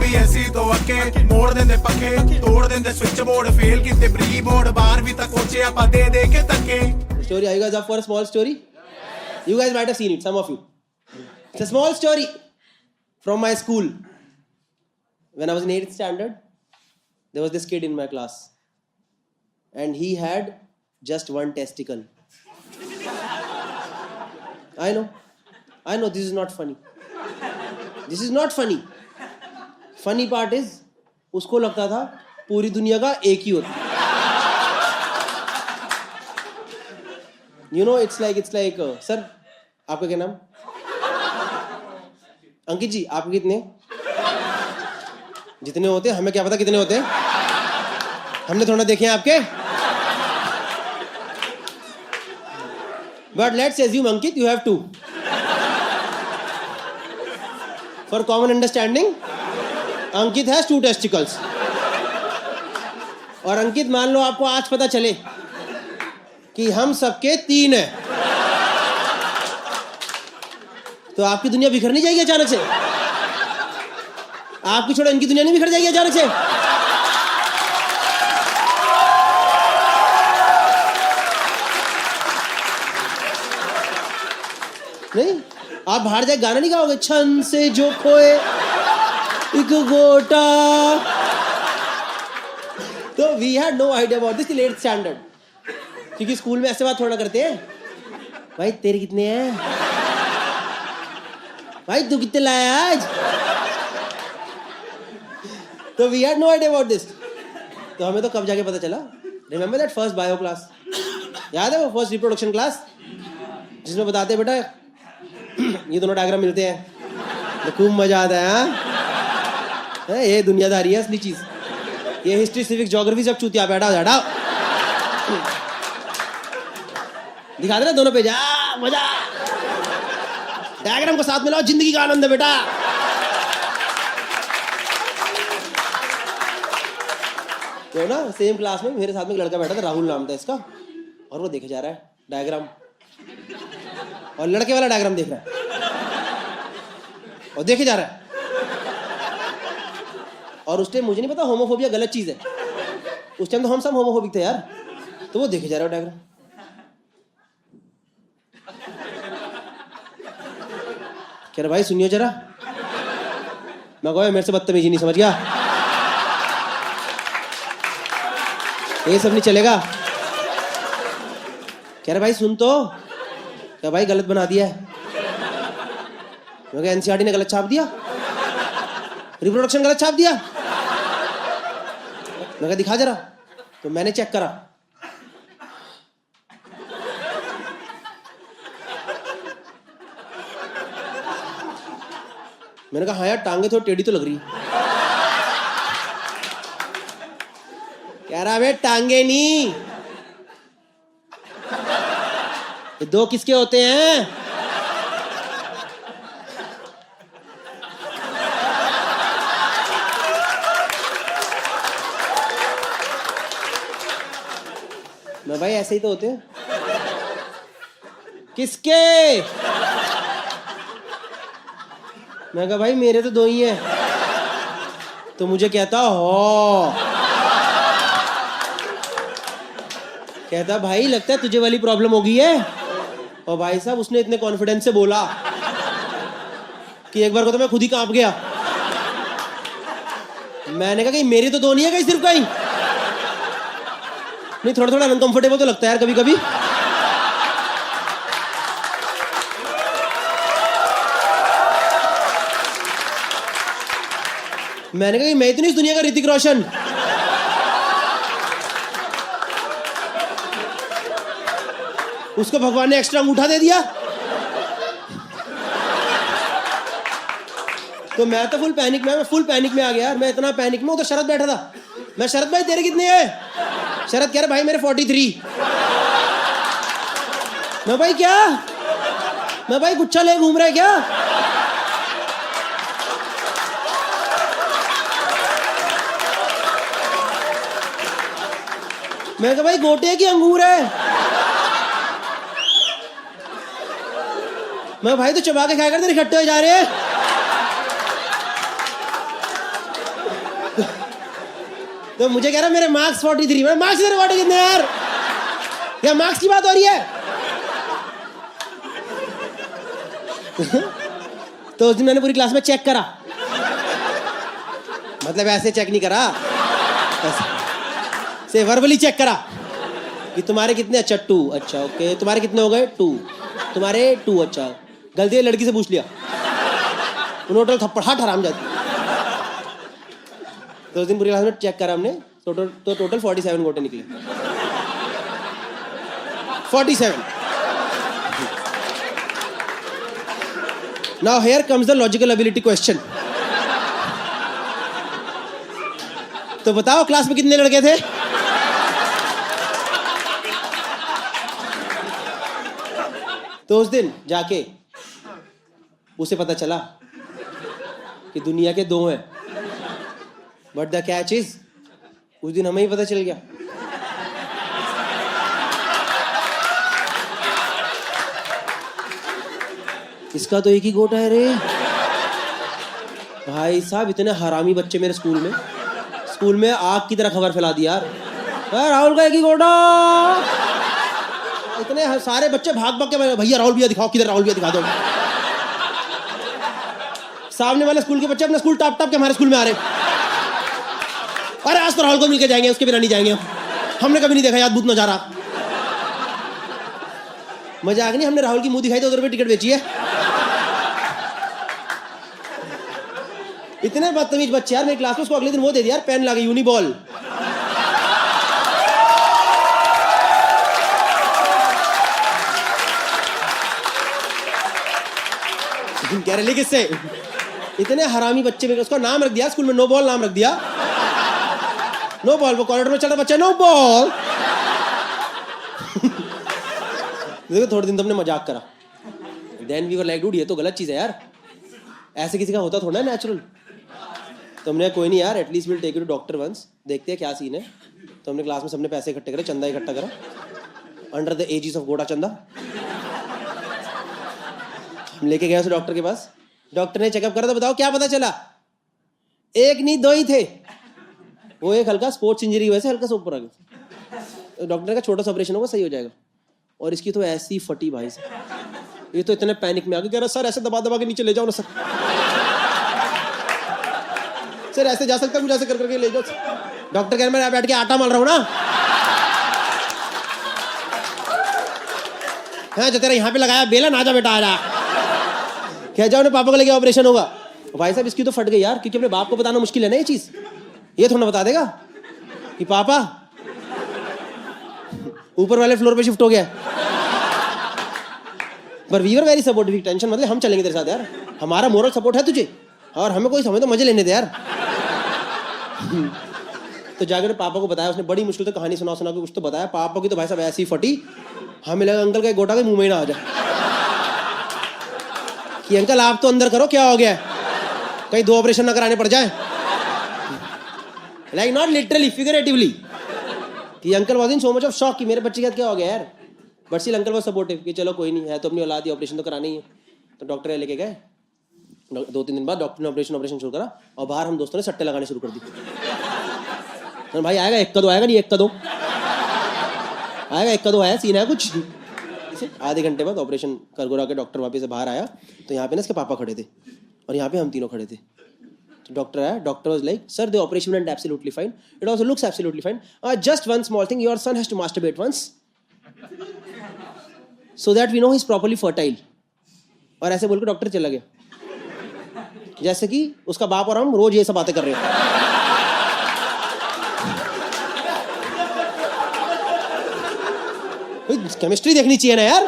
भी ऐसी तो अके मोड़ देंदे पक्के तोड़ देंदे स्विच बोर्ड फेल किते प्री बोर्ड 12वीं तक कोचे आपा दे दे के तके Story, are you guys up for a small story? Yes. You guys might have seen it, some of you. It's a small story from my school. When I was in 8th standard, there was this kid in my class. And he had just one testicle. I know, this is not funny. This is not funny. Funny part is, उसको लगता था पूरी दुनिया का एक ही होता. You know, it's like, sir, आपका क्या नाम? अंकित जी, आपके कितने? जितने होते हमें क्या पता कितने होते? हमने थोड़ा देखे हैं आपके? But let's assume, Ankit, you have 2. For common understanding, Ankit has 2 testicles. और अंकित मान लो आपको आज पता चले कि हम सबके 3 हैं, तो आपकी दुनिया बिखर नहीं जाएगी अचानक से? आपकी छोड़ो इनकी दुनिया नहीं बिखर जाएगी अचानक से? नहीं, आप बाहर जाके गाना नहीं गाओगे, छन से जो खोए एक गोटा. तो we had no idea about this till 8th standard, क्योंकि स्कूल में ऐसे बात थोड़ा करते हैं. भाई तेरे कितने हैं? भाई तू कितने लाया आज? तो we had no idea about this. तो हमें तो कब जाके पता चला. Remember that first bio class? याद है वो फर्स्ट रिप्रोडक्शन क्लास जिसमें बताते हैं बेटा ये दोनों डायग्राम मिलते हैं तो खूब मजा आता है. हाँ, ये दुनियादारी है असली चीज. ये हिस्ट्री सिविक ज्योग्राफी सब चूतिया बैठा हटाओ. दिखा दे ना दोनों पेज. मजा. डायग्राम को साथ में लाओ, जिंदगी का आनंद है बेटा. तो ना सेम क्लास में मेरे साथ में एक लड़का बैठा था, राहुल नाम था इसका, और वो देखे जा रहा है डायग्राम, और लड़के वाला डायग्राम देख रहा है और देखे जा रहा है. और उस टाइम मुझे नहीं पता होमोफोबिया गलत चीज है. उस टाइम तो हम सब होमोफोबिक थे यार. तो वो देखे जा रहा है डायग्राम. कह रहा भाई सुनियो जरा. मैं कहा मेरे से बदतमीजी नहीं, समझ गया? ये सब नहीं चलेगा. कह रहा भाई सुन तो. क्या भाई गलत बना दिया है? मैं कहा एनसीईआरटी ने गलत छाप दिया, रिप्रोडक्शन गलत छाप दिया. मैं कहा दिखा जरा. तो मैंने चेक करा. मैंने कहा हाँ यार टांगे थोड़ी टेढ़ी तो लग रही. कह रहा बे टांगे नहीं, ये 2 किसके होते हैं? मैं भाई ऐसे ही तो होते हैं. किसके? मैं कहा भाई मेरे तो 2 ही हैं. तो मुझे कहता हो, कहता भाई लगता है तुझे वाली प्रॉब्लम हो गई है. और भाई साहब उसने इतने कॉन्फिडेंस से बोला कि एक बार को तो मैं खुद ही कांप गया. मैंने कहा कि मेरे तो 2 नहीं है कहीं, सिर्फ कहीं नहीं. थोड़ा थोड़ा अनकंफर्टेबल तो लगता है यार कभी कभी. मैंने कहा कि मैं इतनी इस दुनिया का ऋतिक रोशन. उसको भगवान ने एक्स्ट्रा अंगूठा दे दिया. तो मैं तो फुल पैनिक में आ गया यार. मैं इतना पैनिक में. तो शरद बैठा था. मैं शरद भाई तेरे कितने हैं? शरद कह रहा भाई मेरे 43. मैं भाई क्या? मैं भाई गुच्छा ले घूम रहा है क्या? मैं कहा भाई गोटे की अंगूर है. मैं भाई तो चबा के खाया कर, तेरे इकट्ठे हो जा रहे हैं. तो मुझे कह रहा मेरे मार्क्स 43, मैं मार्क्स तेरे 40 कितने यार, क्या मार्क्स की बात हो रही है? तो उस दिन मैंने पूरी क्लास में चेक करा, मतलब ऐसे चेक नहीं करा, से वर्बली चेक करा कि तुम्हारे कितने, अच्छा 2, अच्छा ओके, तुम्हारे कितने हो गए 2, तुम्हारे 2, अच्छा, गलती है लड़की से पूछ लिया, उन्होंने थप्पड़ हाथ हराम जाती। तो उस दिन पूरी क्लास में चेक करा हमने, टोटल 47 गोटे निकले, 47। Now here comes the logical ability question. तो बताओ क्लास में कितने लड़के थे? तो उस दिन जाके उसे पता चला कि दुनिया के 2 हैं, बट द कैच इज उस दिन हमें ही पता चल गया। इसका तो एक ही गोटा है रे भाई साहब। इतने हरामी बच्चे मेरे स्कूल में आग की तरह खबर फैला दी यार, राहुल का एक ही गोटा। इतने सारे बच्चे भाग भाग के भैया राहुल भैया दिखाओ, किधर राहुल भैया दिखा दो। सामने वाले स्कूल के बच्चे अपना स्कूल टाप टाप के हमारे स्कूल में आ रहे, अरे आज तो राहुल को मिलकर जाएंगे, उसके बिना नहीं जाएंगे, हमने कभी नहीं देखा यार भूत नजारा। मजाक नहीं, हमने राहुल की मुंह दिखाई तो उधर पे टिकट बेची है। इतने बदतमीज बच्चे यार मेरी क्लास में। उसको अगले दिन वो दे दिया यार, पेन लाके यूनिबॉल। कह रहे किससे? इतने हरामी बच्चे में उसका नाम रख दिया स्कूल में, नो बॉल नाम रख दिया। नो बॉल, वो कॉरिडोर में चल रहा बच्चा, नो बॉल। देखो थोड़े दिन तो हमने मजाक करा, then we were like dude ये तो गलत चीज है यार, ऐसे किसी का होता थोड़ा है नेचुरल। तो हमने कोई नहीं यार, at least will take you to doctor once, देखते हैं क्या सीन है। तो हमने क्लास में सबने पैसे इकट्ठे करे, चंदा इकट्ठा करा, अंडर द एजेस ऑफ गोटा चंदा। हम लेके गए उसे डॉक्टर के पास, डॉक्टर ने चेकअप करा तो बताओ क्या पता चला? एक नहीं 2 ही थे। वो एक हल्का स्पोर्ट्स इंजरी वजह से हल्का सा ऊपर आ गया। डॉक्टर ने कहा छोटा सा ऑपरेशन होगा, सही हो जाएगा। और इसकी तो ऐसी फटी भाई साहब, ये तो इतने पैनिक में आ गए, कह रहा सर ऐसे दबा दबा के नीचे ले जाओ ना सर, सर ऐसे जा सकता, मुझे ऐसे कर करके ले जाओ। डॉक्टर कह रहा मैं बैठ के आटा मल रहा हूँ ना। हाँ जो तेरा यहाँ पे लगाया बेला, ना जा बेटा आ जा, कह जाओ ना पापा को लेके ऑपरेशन होगा। भाई साहब इसकी तो फट गई यार, क्योंकि अपने बाप को बताना मुश्किल है ना ये चीज, ये थोड़ा बता देगा कि पापा ऊपर वाले फ्लोर पे शिफ्ट हो गया। पर we were very supportive, tension मतलब हम चलेंगे तेरे साथ यार, हमारा मोरल सपोर्ट है तुझे, और हमें कोई समय तो मजे लेने दे यार। तो जाकर पापा को बताया, उसने बड़ी मुश्किल से कहानी सुना के कुछ तो बताया। पापा की तो भाई साहब ऐसी फटी, हमें लगा अंकल का गोटा के मुंह में ही ना आ जाए कि अंकल आप तो अंदर करो, क्या हो गया, कहीं 2 ऑपरेशन ना कराने पड़ जाए। लाइक नॉट लिटरली, फिगरेटिवली, कि uncle was in so much of shock कि मेरे बच्चे के साथ क्या हो गया यार। But still uncle was supportive कि चलो कोई नहीं है, तो अपनी औलाद, ऑपरेशन तो कराना ही है। तो डॉक्टर लेके गए, 2-3 दिन बाद डॉक्टर ने ऑपरेशन शुरू करा, और बाहर हम दोस्तों ने सट्टे लगाने शुरू कर दी। तो भाई आएगा 1 का 2 आएगा, नहीं 1 का 2 आएगा, 1 का 2 है, सीन है कुछ। आधे घंटे बाद ऑपरेशन कर गुरा के डॉक्टर वापस से बाहर आया, तो यहाँ पे ना इसके पापा खड़े थे और यहाँ पे हम तीनों खड़े थे। तो डॉक्टर आया, doctor was like sir the operation went absolutely fine, it also looks absolutely fine, just one small thing, your son has to masturbate once so that we know he is properly fertile. और ऐसे बोलकर doctor चला गया, जैसे कि उसका बाप और हम रोज ये सब बातें कर रहे हैं। केमिस्ट्री देखनी चाहिए ना यार।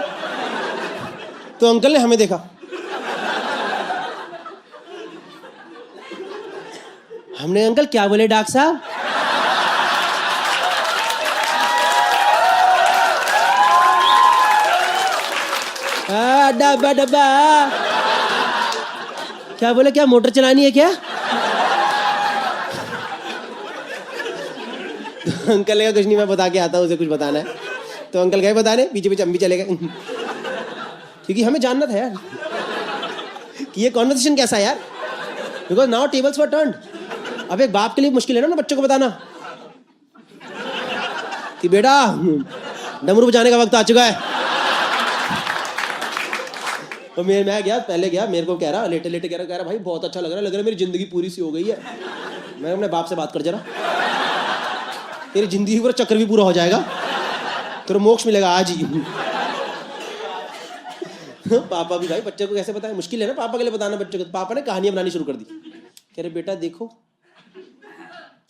तो अंकल ने हमें देखा, हमने अंकल क्या बोले डॉक्टर साहब? डब्बा डब्बा क्या बोले, क्या मोटर चलानी है क्या? अंकल ने कुछ नहीं, मैं बता के आता हूँ, उसे कुछ बताना है। तो अंकल गए बताने, पीछे पीछे हम भी चले गए, क्योंकि हमें जानना था यार कि ये कॉन्वर्सेशन कैसा है यार, because now tables were turned. अब एक बाप के लिए मुश्किल है ना बच्चों को बताना, कि बेटा डमरू बजाने का वक्त आ चुका है। तो मैं गया, पहले गया, मेरे को कह रहा लेटे लेटे कह रहा भाई बहुत अच्छा लग रहा है मेरी जिंदगी पूरी सी हो गई है। मैं अपने बाप से बात कर जरा, तेरी जिंदगी पूरा चक्कर भी पूरा हो जाएगा, तेरे मोक्ष मिलेगा आज ही। पापा भी भाई बच्चे को कैसे बताए, मुश्किल है ना पापा के लिए बताना बच्चे को। पापा ने कहानियां बनानी शुरू कर दी, कह रहे बेटा देखो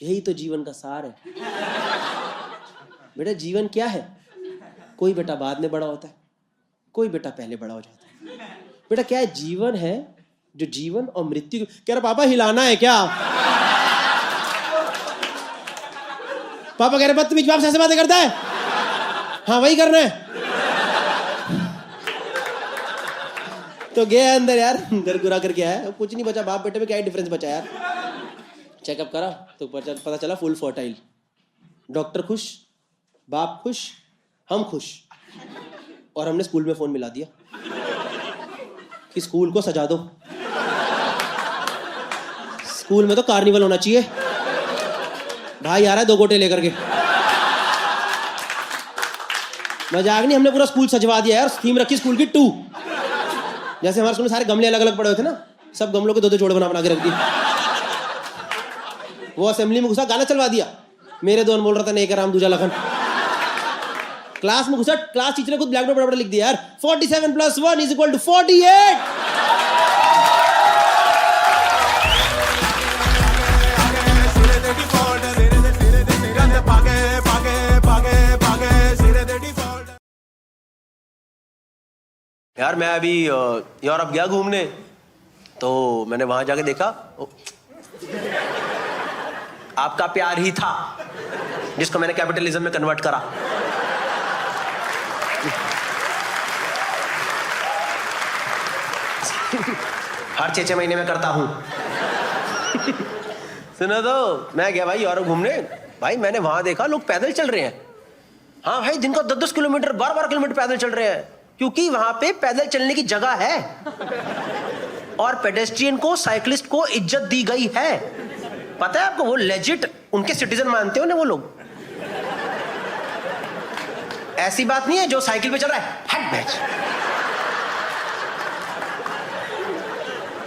यही तो जीवन का सार है। बेटा जीवन क्या है, कोई बेटा बाद में बड़ा होता है, कोई बेटा पहले बड़ा हो जाता है। बेटा क्या है, जीवन है जो जीवन और मृत्यु। कह रहा पापा हिलाना है क्या? पापा कह रहे बदतमीज बाप से ऐसे बातें करता है? हाँ वही करना है। तो गया अंदर यार, घर गुरा करके आया, कुछ नहीं बचा, बाप बेटे में क्या डिफरेंस बचा यार। चेकअप करा तो पता चला फुल फर्टाइल। डॉक्टर खुश, बाप खुश, हम खुश। और हमने स्कूल में फोन मिला दिया कि स्कूल को सजा दो, स्कूल में तो कार्निवल होना चाहिए। भाई आ रहा है 2 गोटे लेकर के। मजाक नहीं, हमने पूरा स्कूल सजवा दिया यार। थीम रखी स्कूल की 2। जैसे हमारे स्कूल में सारे गमले अलग अलग पड़े हुए थे ना, सब गमलों के 2-2 जोड़े बना के रख दिए। वो असेंबली में घुसा, गाना चलवा दिया, मेरे 2 बोल रहा था, एक राम दूजा लखन। क्लास में घुसा, क्लास टीचर ने खुद ब्लैक बोर्ड पर लिख दिया यार 47 + 1 = 48। यार मैं अभी यूरोप गया घूमने, तो मैंने वहां जाके देखा आपका प्यार ही था जिसको मैंने कैपिटलिज्म में कन्वर्ट करा। हर 6-6 महीने में करता हूं। सुनो तो, मैं गया भाई यूरोप घूमने, भाई मैंने वहां देखा लोग पैदल चल रहे हैं। हाँ भाई दिन का 10-10 किलोमीटर 12-12 किलोमीटर पैदल चल रहे हैं, क्योंकि वहां पे पैदल चलने की जगह है और पेडेस्ट्रियन को, साइकिलिस्ट को इज्जत दी गई है। पता है आपको, वो लेजिट उनके सिटीजन मानते हो ना वो लोग। ऐसी बात नहीं है जो साइकिल पे चल रहा है हट बैच।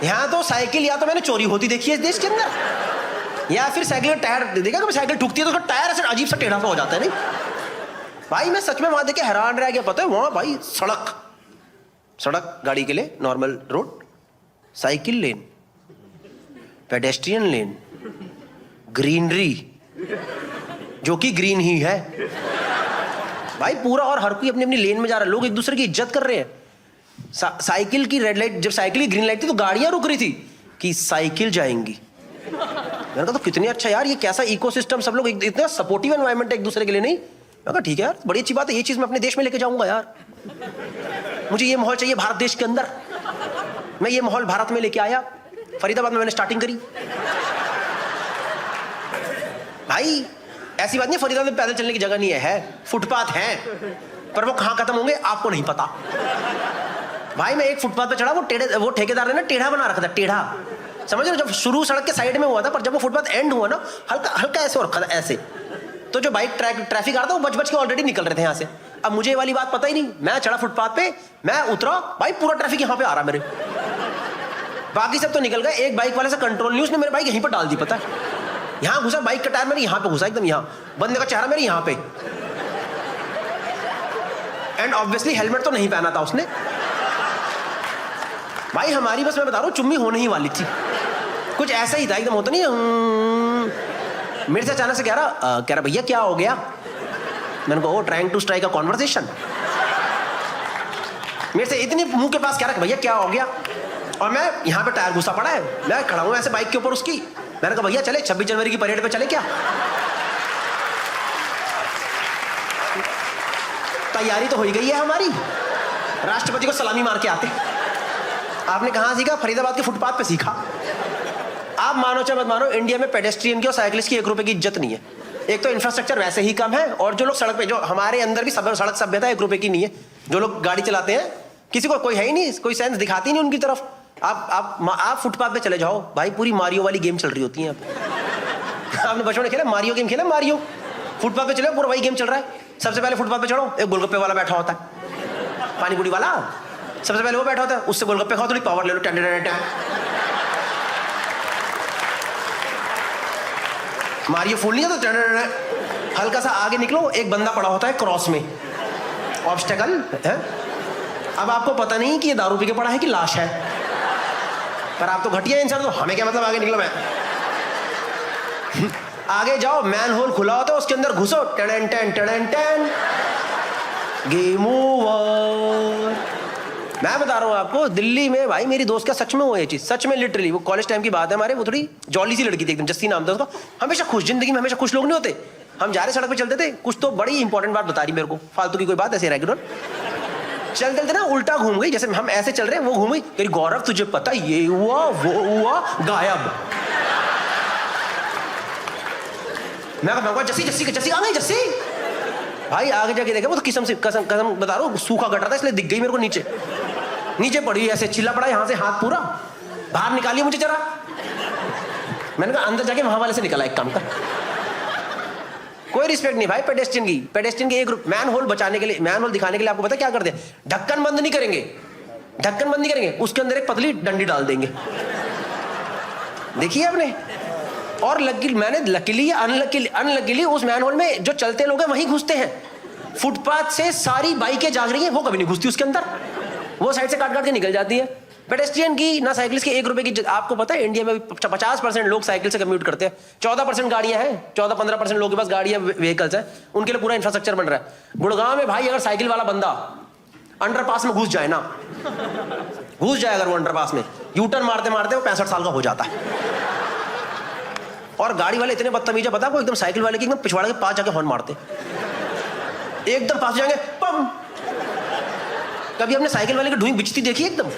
यहां तो साइकिल या तो मैंने चोरी होती देखी है इस देश के अंदर, या फिर साइकिल का टायर देखा, कभी साइकिल ठुकती है तो उसका टायर ऐसे अजीब सा टेढ़ा सा हो जाता है। नहीं भाई मैं सच में वहां देखे हैरान रह गया। पता है वहां भाई सड़क गाड़ी के लिए नॉर्मल रोड, साइकिल लेन, पेडेस्ट्रियन लेन, ग्रीनरी जो कि ग्रीन ही है भाई पूरा, और हर कोई अपनी अपनी लेन में जा रहा है। लोग एक दूसरे की इज्जत कर रहे हैं। साइकिल की रेड लाइट, जब साइकिल की ग्रीन लाइट थी तो गाड़ियां रुक रही थी कि साइकिल जाएंगी। मैंने कहा तो कितनी अच्छा यार, ये कैसा इकोसिस्टम, सब लोग इतना सपोर्टिव एनवायरनमेंट है एक दूसरे के लिए। नहीं मैं कहा ठीक है यार, बड़ी अच्छी बात है, ये चीज मैं अपने देश में लेके जाऊंगा यार। मुझे ये माहौल चाहिए भारत देश के अंदर। मैं ये माहौल भारत में लेके आया, फरीदाबाद में मैंने स्टार्टिंग करी। भाई ऐसी बात नहीं फरीदाबाद में पैदल चलने की जगह नहीं है, फुटपाथ है, पर वो कहां खत्म होंगे आपको नहीं पता। भाई मैं एक फुटपाथ पे चढ़ा, वो ठेकेदार ने ना टेढ़ा बना रखा था, टेढ़ा समझ रहे हो, जब शुरू सड़क के साइड में हुआ था, पर जब वो फुटपाथ एंड हुआ ना हल्का हल्का ऐसे हो रखा था ऐसे, तो जो बाइक ट्रैफिक आ रहा था वो बच के ऑलरेडी निकल रहे थे यहाँ से। अब मुझे ये वाली बात पता ही नहीं, मैं चढ़ा फुटपाथ पे, मैं उतरा, भाई पूरा ट्रैफिक यहाँ पे आ रहा मेरे, बाकी सब तो निकल गए। एक बाइक वाले से कंट्रोल नहीं, उसने मेरी बाइक यहीं पर डाल दी। पता है यहाँ घुसा, बाइक का टायर मेरे यहाँ पे घुसा, एकदम यहाँ, बंदे का चेहरा मेरे यहाँ पे, एंड ऑब्वियसली हेलमेट तो नहीं पहना था उसने। भाई हमारी बस मैं बता रहा हूँ चुम्मी होने ही वाली थी, कुछ ऐसा ही था एकदम, होता नहीं मेरे से अचानक से कह रहा भैया क्या हो गया। मैंने कहा trying to strike a conversation. मेरे से इतनी मुंह के पास कह रहा भैया क्या हो गया, और मैं यहाँ पे टायर घुसा पड़ा है, मैं खड़ा हूँ ऐसे बाइक के ऊपर उसकी। मैंने कहा भैया चले 26 जनवरी की परेड पे चले क्या, तैयारी तो हो ही गई है हमारी, राष्ट्रपति को सलामी मार के आते। आपने कहाँ सीखा, फरीदाबाद के फुटपाथ पे सीखा। आप मानो चाहे मत मानो, इंडिया में पेडेस्ट्रियन की और साइकिलिस्ट की 1 रुपए की इज्जत नहीं है। एक तो इंफ्रास्ट्रक्चर वैसे ही कम है, और जो लोग सड़क पे, जो हमारे अंदर भी सड़क सभ्यता 1 रुपए की नहीं है। जो लोग गाड़ी चलाते हैं किसी को कोई है ही नहीं, कोई सेंस दिखाती नहीं उनकी तरफ। आप फुटपाथ पे चले जाओ भाई, पूरी मारियो वाली गेम चल रही होती है। आपने बचपन में खेला मारियो गेम, खेला मारियो, फुटपाथ पे चले, पूरा वही गेम चल रहा है। सबसे पहले फुटपाथ पे चढ़ो, एक गोलगप्पे वाला बैठा होता है, पानी पूरी वाला, सबसे पहले वो बैठा होता है, उससे गोलगप्पे खाओ, थोड़ी पावर ले लो, मारिए फूल नहीं है तो हल्का सा आगे निकलो, एक बंदा पड़ा होता है क्रॉस में, ऑब्स्टेकल है। अब आपको पता नहीं कि ये दारू पी के पड़ा है कि लाश है, पर आप तो घटिया इंसान, तो हमें क्या मतलब आगे निकलो। मैं आगे जाओ, मैन होल खुला होता है, उसके अंदर घुसो, टन टन टन टन, गेम ओवर। मैं बता रहा हूँ आपको, दिल्ली में भाई मेरी दोस्त का सच में हुआ ये चीज, सच में लिटरली। वो कॉलेज टाइम की बात है हमारे, वो थोड़ी जॉली सी लड़की थी एकदम, जस्सी नाम था उसका। हमेशा खुश, जिंदगी में हमेशा खुश लोग नहीं होते। हम जा रहे सड़क पे चलते थे, कुछ तो बड़ी इंपॉर्टेंट बात बता रही मेरे को, फालतू की कोई बात, ऐसे रेगुलर चलते थे ना, उल्टा घूम गई, जैसे हम ऐसे चल रहे हैं वो घूम गई, तेरी गौरव तुझे पता ये हुआ वो हुआ, गायब। मैं कहूँगा जस्सी जस्सी जस्सी आ गई जस्सी। भाई आगे जाके देखा, वो तो कसम कसम बता रहा हूँ, सूखा कट रहा था इसलिए दिख गई मेरे को, नीचे पड़ी ऐसे चिल्ला पड़ा, यहाँ से हाथ पूरा बाहर निकालिए मुझे जरा। मैंने कहा अंदर जाके वहां वाले से निकला, एक काम कर। कोई रिस्पेक्ट नहीं भाई पेडेस्ट्रियन की एक ग्रुप। मैन होल बचाने के लिए, मैन होल दिखाने के लिए आपको पता क्या करते हैं? ढक्कन बंद नहीं करेंगे, ढक्कन बंद नहीं करेंगे, उसके अंदर एक पतली डंडी डाल देंगे, देखिए आपने। और मैंने लकीली अनलकीली उस मैन होल में जो चलते लोग हैं वहीं घुसते हैं। फुटपाथ से सारी बाइकें जाग रही हैं, वो कभी नहीं घुसती उसके अंदर, वो साइड से काट के निकल जाती है। पेडेस्ट्रियन की ना साइकिलिस्ट की 1 रुपए की। आपको पता है इंडिया में 50% लोग साइकिल से कम्यूट करते हैं, 14% गाड़ियां हैं, 14-15% लोगों के पास गाड़ियां व्हीकल्स हैं, उनके लिए पूरा इंफ्रास्ट्रक्चर बन रहा है। गुड़गांव में भाई अगर साइकिल वाला बंदा अंडरपास में घुस जाए ना, घुस जाए अगर वो अंडरपास में, यूटर्न मारते मारते वो 65 साल का हो जाता है। और गाड़ी वाले इतने बदतमीज है, पता है, एकदम साइकिल वाले की एकदम पिछवाड़े के पास जाके हॉर्न मारते, एकदम पास जाएंगे, पम। कभी आपने साइकिल वाले की ढूंढ बिचती देखी एकदम,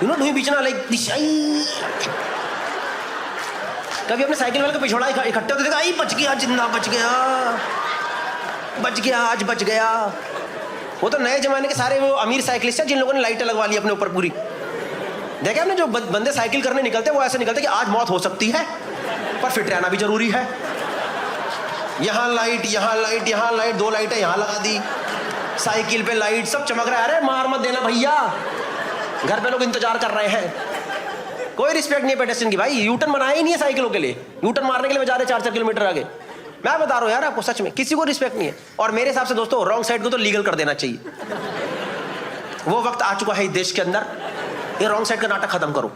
ढूंढ बिचना लाइक। कभी अपने साइकिल वाले का पिछवाड़ा इकट्ठे होते देखा, आई बच गया, जिंदा बच गया, आज बच गया। वो तो नए जमाने के सारे वो अमीर साइकिलिस्ट हैं जिन लोगों ने लाइटें लगवा ली अपने ऊपर पूरी। देखा आपने, जो बंदे साइकिल करने निकलते हैं वो ऐसे निकलते कि आज मौत हो सकती है पर फिट रहना भी जरूरी है। यहाँ लाइट, यहाँ लाइट, यहाँ लाइट, 2 लाइटें यहाँ लगा दी, साइकिल पे लाइट, सब चमक रहा है। अरे मार मत देना भैया, घर पे लोग इंतजार कर रहे हैं। कोई रिस्पेक्ट नहीं है पेडेस्ट्रियन की भाई। यूटर्न बनाया ही नहीं है साइकिलों के लिए, यूटर्न मारने के लिए जा रहे 4-4 किलोमीटर आगे। मैं बता रहा हूँ यार आपको, सच में किसी को रिस्पेक्ट नहीं है। और मेरे हिसाब से दोस्तों, रॉन्ग साइड को तो लीगल कर देना चाहिए। वो वक्त आ चुका है देश के अंदर, ये रॉन्ग साइड का नाटक खत्म करो।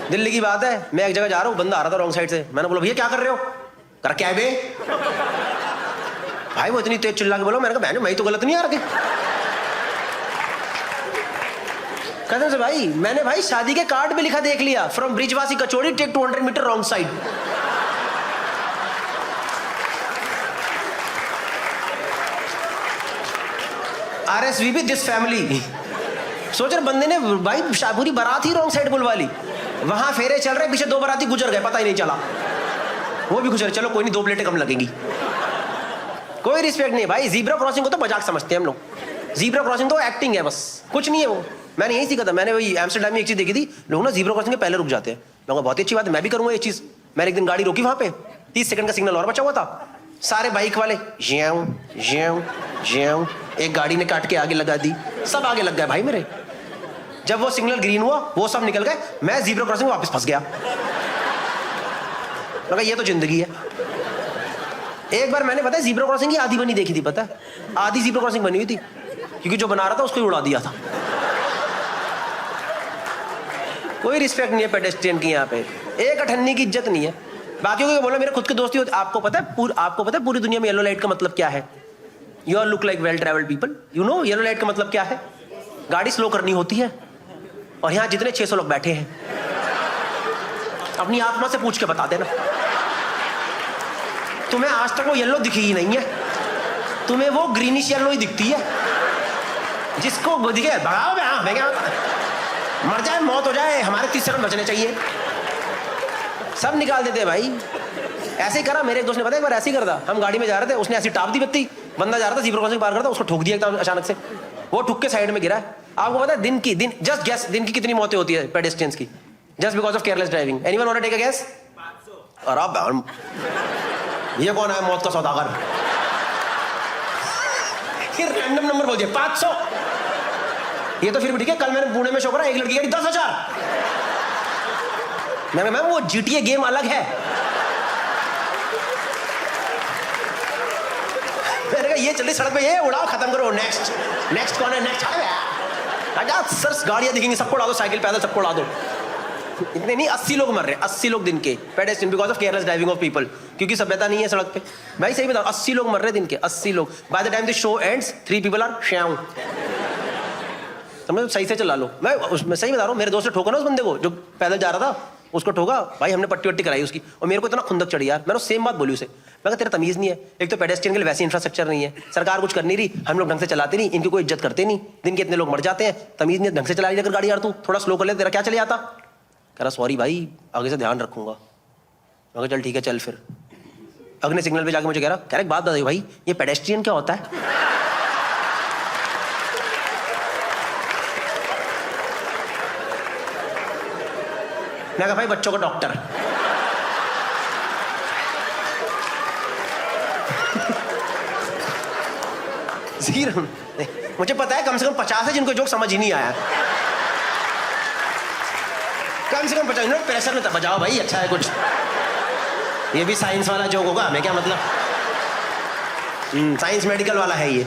दिल्ली की बात है, मैं एक जगह जा रहा हूँ, बंदा आ रहा था रॉन्ग साइड से, मैंने बोला भैया क्या कर रहे हो? कर क्या है बे? भाई वो इतनी तेज चिल्ला के बोला, मैंने कहा बहन मैं तो गलत नहीं आ रहा। कसम से भाई, मैंने भाई शादी के कार्ड पे लिखा देख लिया, from Brijwasi Kachori take 200 metre wrong side. RSVP this family. सोच रहे बंदे ने भाई पूरी बारात ही रॉन्ग साइड बुलवा ली, वहां फेरे चल रहे, पीछे 2 बाराती गुजर गए, पता ही नहीं चला, वो भी गुजर। चलो कोई नहीं, 2 प्लेटें कम लगेंगी। कोई रिस्पेक्ट नहीं भाई। जीब्रा क्रॉसिंग को तो मजाक समझते हैं हम लोग, जीब्रा क्रॉसिंग तो एक्टिंग है बस, कुछ नहीं है वो। मैंने यही सीखा था, मैंने वही एम्स्टर्डम में एक चीज देखी थी, लोग ना जीब्रा क्रॉसिंग के पहले रुक जाते हैं। लोगों बहुत अच्छी बात है, मैं भी करूंगा ये चीज। मैंने एक दिन गाड़ी रोकी, वहां पे 30 सेकंड का सिग्नल और बचा हुआ था। सारे बाइक वाले ज्याऊ ज्याऊ ज्याऊ, एक गाड़ी ने काट के आगे लगा दी, सब आगे लग गए भाई मेरे। जब वो सिग्नल ग्रीन हुआ, वो सब निकल गए, मैं जीब्रा क्रॉसिंग में वापस फंस गया। लगा ये तो जिंदगी है। एक बार मैंने पता है जीब्रा क्रॉसिंग की आधी बनी देखी थी, पता है, आधी जीब्रा क्रॉसिंग बनी हुई थी, क्योंकि जो बना रहा था उसको ही उड़ा दिया था। कोई रिस्पेक्ट नहीं है पेडेस्ट्रियन की यहाँ पे, एक अठन्नी की इज्जत नहीं है। बाकियों को बोला मेरे खुद के दोस्ती होते। आपको पता है पूरी दुनिया में येलो लाइट का मतलब क्या है? You are look like well travelled people, you know yellow light का मतलब क्या है? गाड़ी स्लो करनी होती है। और यहाँ जितने 600 लोग बैठे हैं, अपनी आत्मा से पूछ के बता देना, तुम्हें आज तक वो येलो दिखी ही नहीं है, तुम्हें वो ग्रीनिश येलो ही दिखती है। जिसको दिखे भगाओ, मैं क्या मर जाए, मौत हो जाए, हमारे 30 सेकंड बचने चाहिए। सब निकाल देते हैं भाई। ऐसे ही करा मेरे एक दोस्त ने, पता है, एक बार ऐसे ही करता, हम गाड़ी में जा रहे थे, उसने ऐसी टाप दी बत्ती, बंदा जा रहा था जीब्रा क्रॉसिंग पार करता, उसको ठोक दिया एकदम अचानक से, वो ठुक के साइड में गिरा। आपको पता है दिन की कितनी मौतें होती है पेडेस्ट्रियंस की, just because of careless driving? Anyone want to take a guess? और आप ये कौन है मौत का सौदागर? ये रैंडम नंबर बोल दिया 500। ये तो फिर भी ठीक है, कल मैंने पुणे में शो करा, एक लड़की 10,000। मैम वो GTA गेम अलग है। मैंने कहा ये चल रही सड़क पे, ये उड़ाओ खत्म करो, नेक्स्ट कौन है, नेक्स्ट सर गाड़ियां दिखेंगी, सबको उड़ा दो, साइकिल पैदल सबको उड़ा दो। इतने नहीं 80 लोग मर रहे हैं, 80 लोग दिन के pedestrian because of careless driving of people, क्योंकि सभ्यता नहीं है सड़क पे। भाई सही बता, 80 लोग मर रहे हैं दिन के, 80 लोग। By the time the show ends 3 people are Shyam. समझो, सही से चला लो। मैं सही बता रहा हूँ, मेरे दोस्त ने ठोका ना उस बंदे को जो पैदल जा रहा था, उसको ठोका भाई, हमने पट्टी वट्टी कराई उसकी, और मेरे को इतना खुंदक चढ़ी यार। मैंने सेम बात बोली उसे, मैं कहा तेरा तमीज़ नहीं है, एक तो पेडेस्ट्रियन के लिए वैसे इंफ्रास्ट्रक्चर नहीं है, सरकार कुछ कर नहीं रही, हम लोग ढंग से चलाते नहीं, इनकी कोई इज्जत करते नहीं, दिन के इतने लोग मर जाते हैं, तमीज़ नहीं, ढंग से चला अगर गाड़ी यार, तू थोड़ा स्लो कर ले, तेरा क्या चले आता। कह रहा सॉरी भाई, आगे से ध्यान रखूंगा। मैं कहा चल ठीक है चल। फिर अगले सिग्नल पे जाके मुझे कह रहा एक बात बता भाई, ये पेडेस्ट्रियन क्या होता है? मैं कहा भाई बच्चों का डॉक्टर। मुझे पता है कम से कम 50 है जिनको जोक समझ ही नहीं आया, कम से कम 50 मिनट प्रेशर में बजाओ भाई, अच्छा है कुछ। ये भी साइंस वाला जोक होगा, हमें क्या मतलब, साइंस मेडिकल वाला है ये।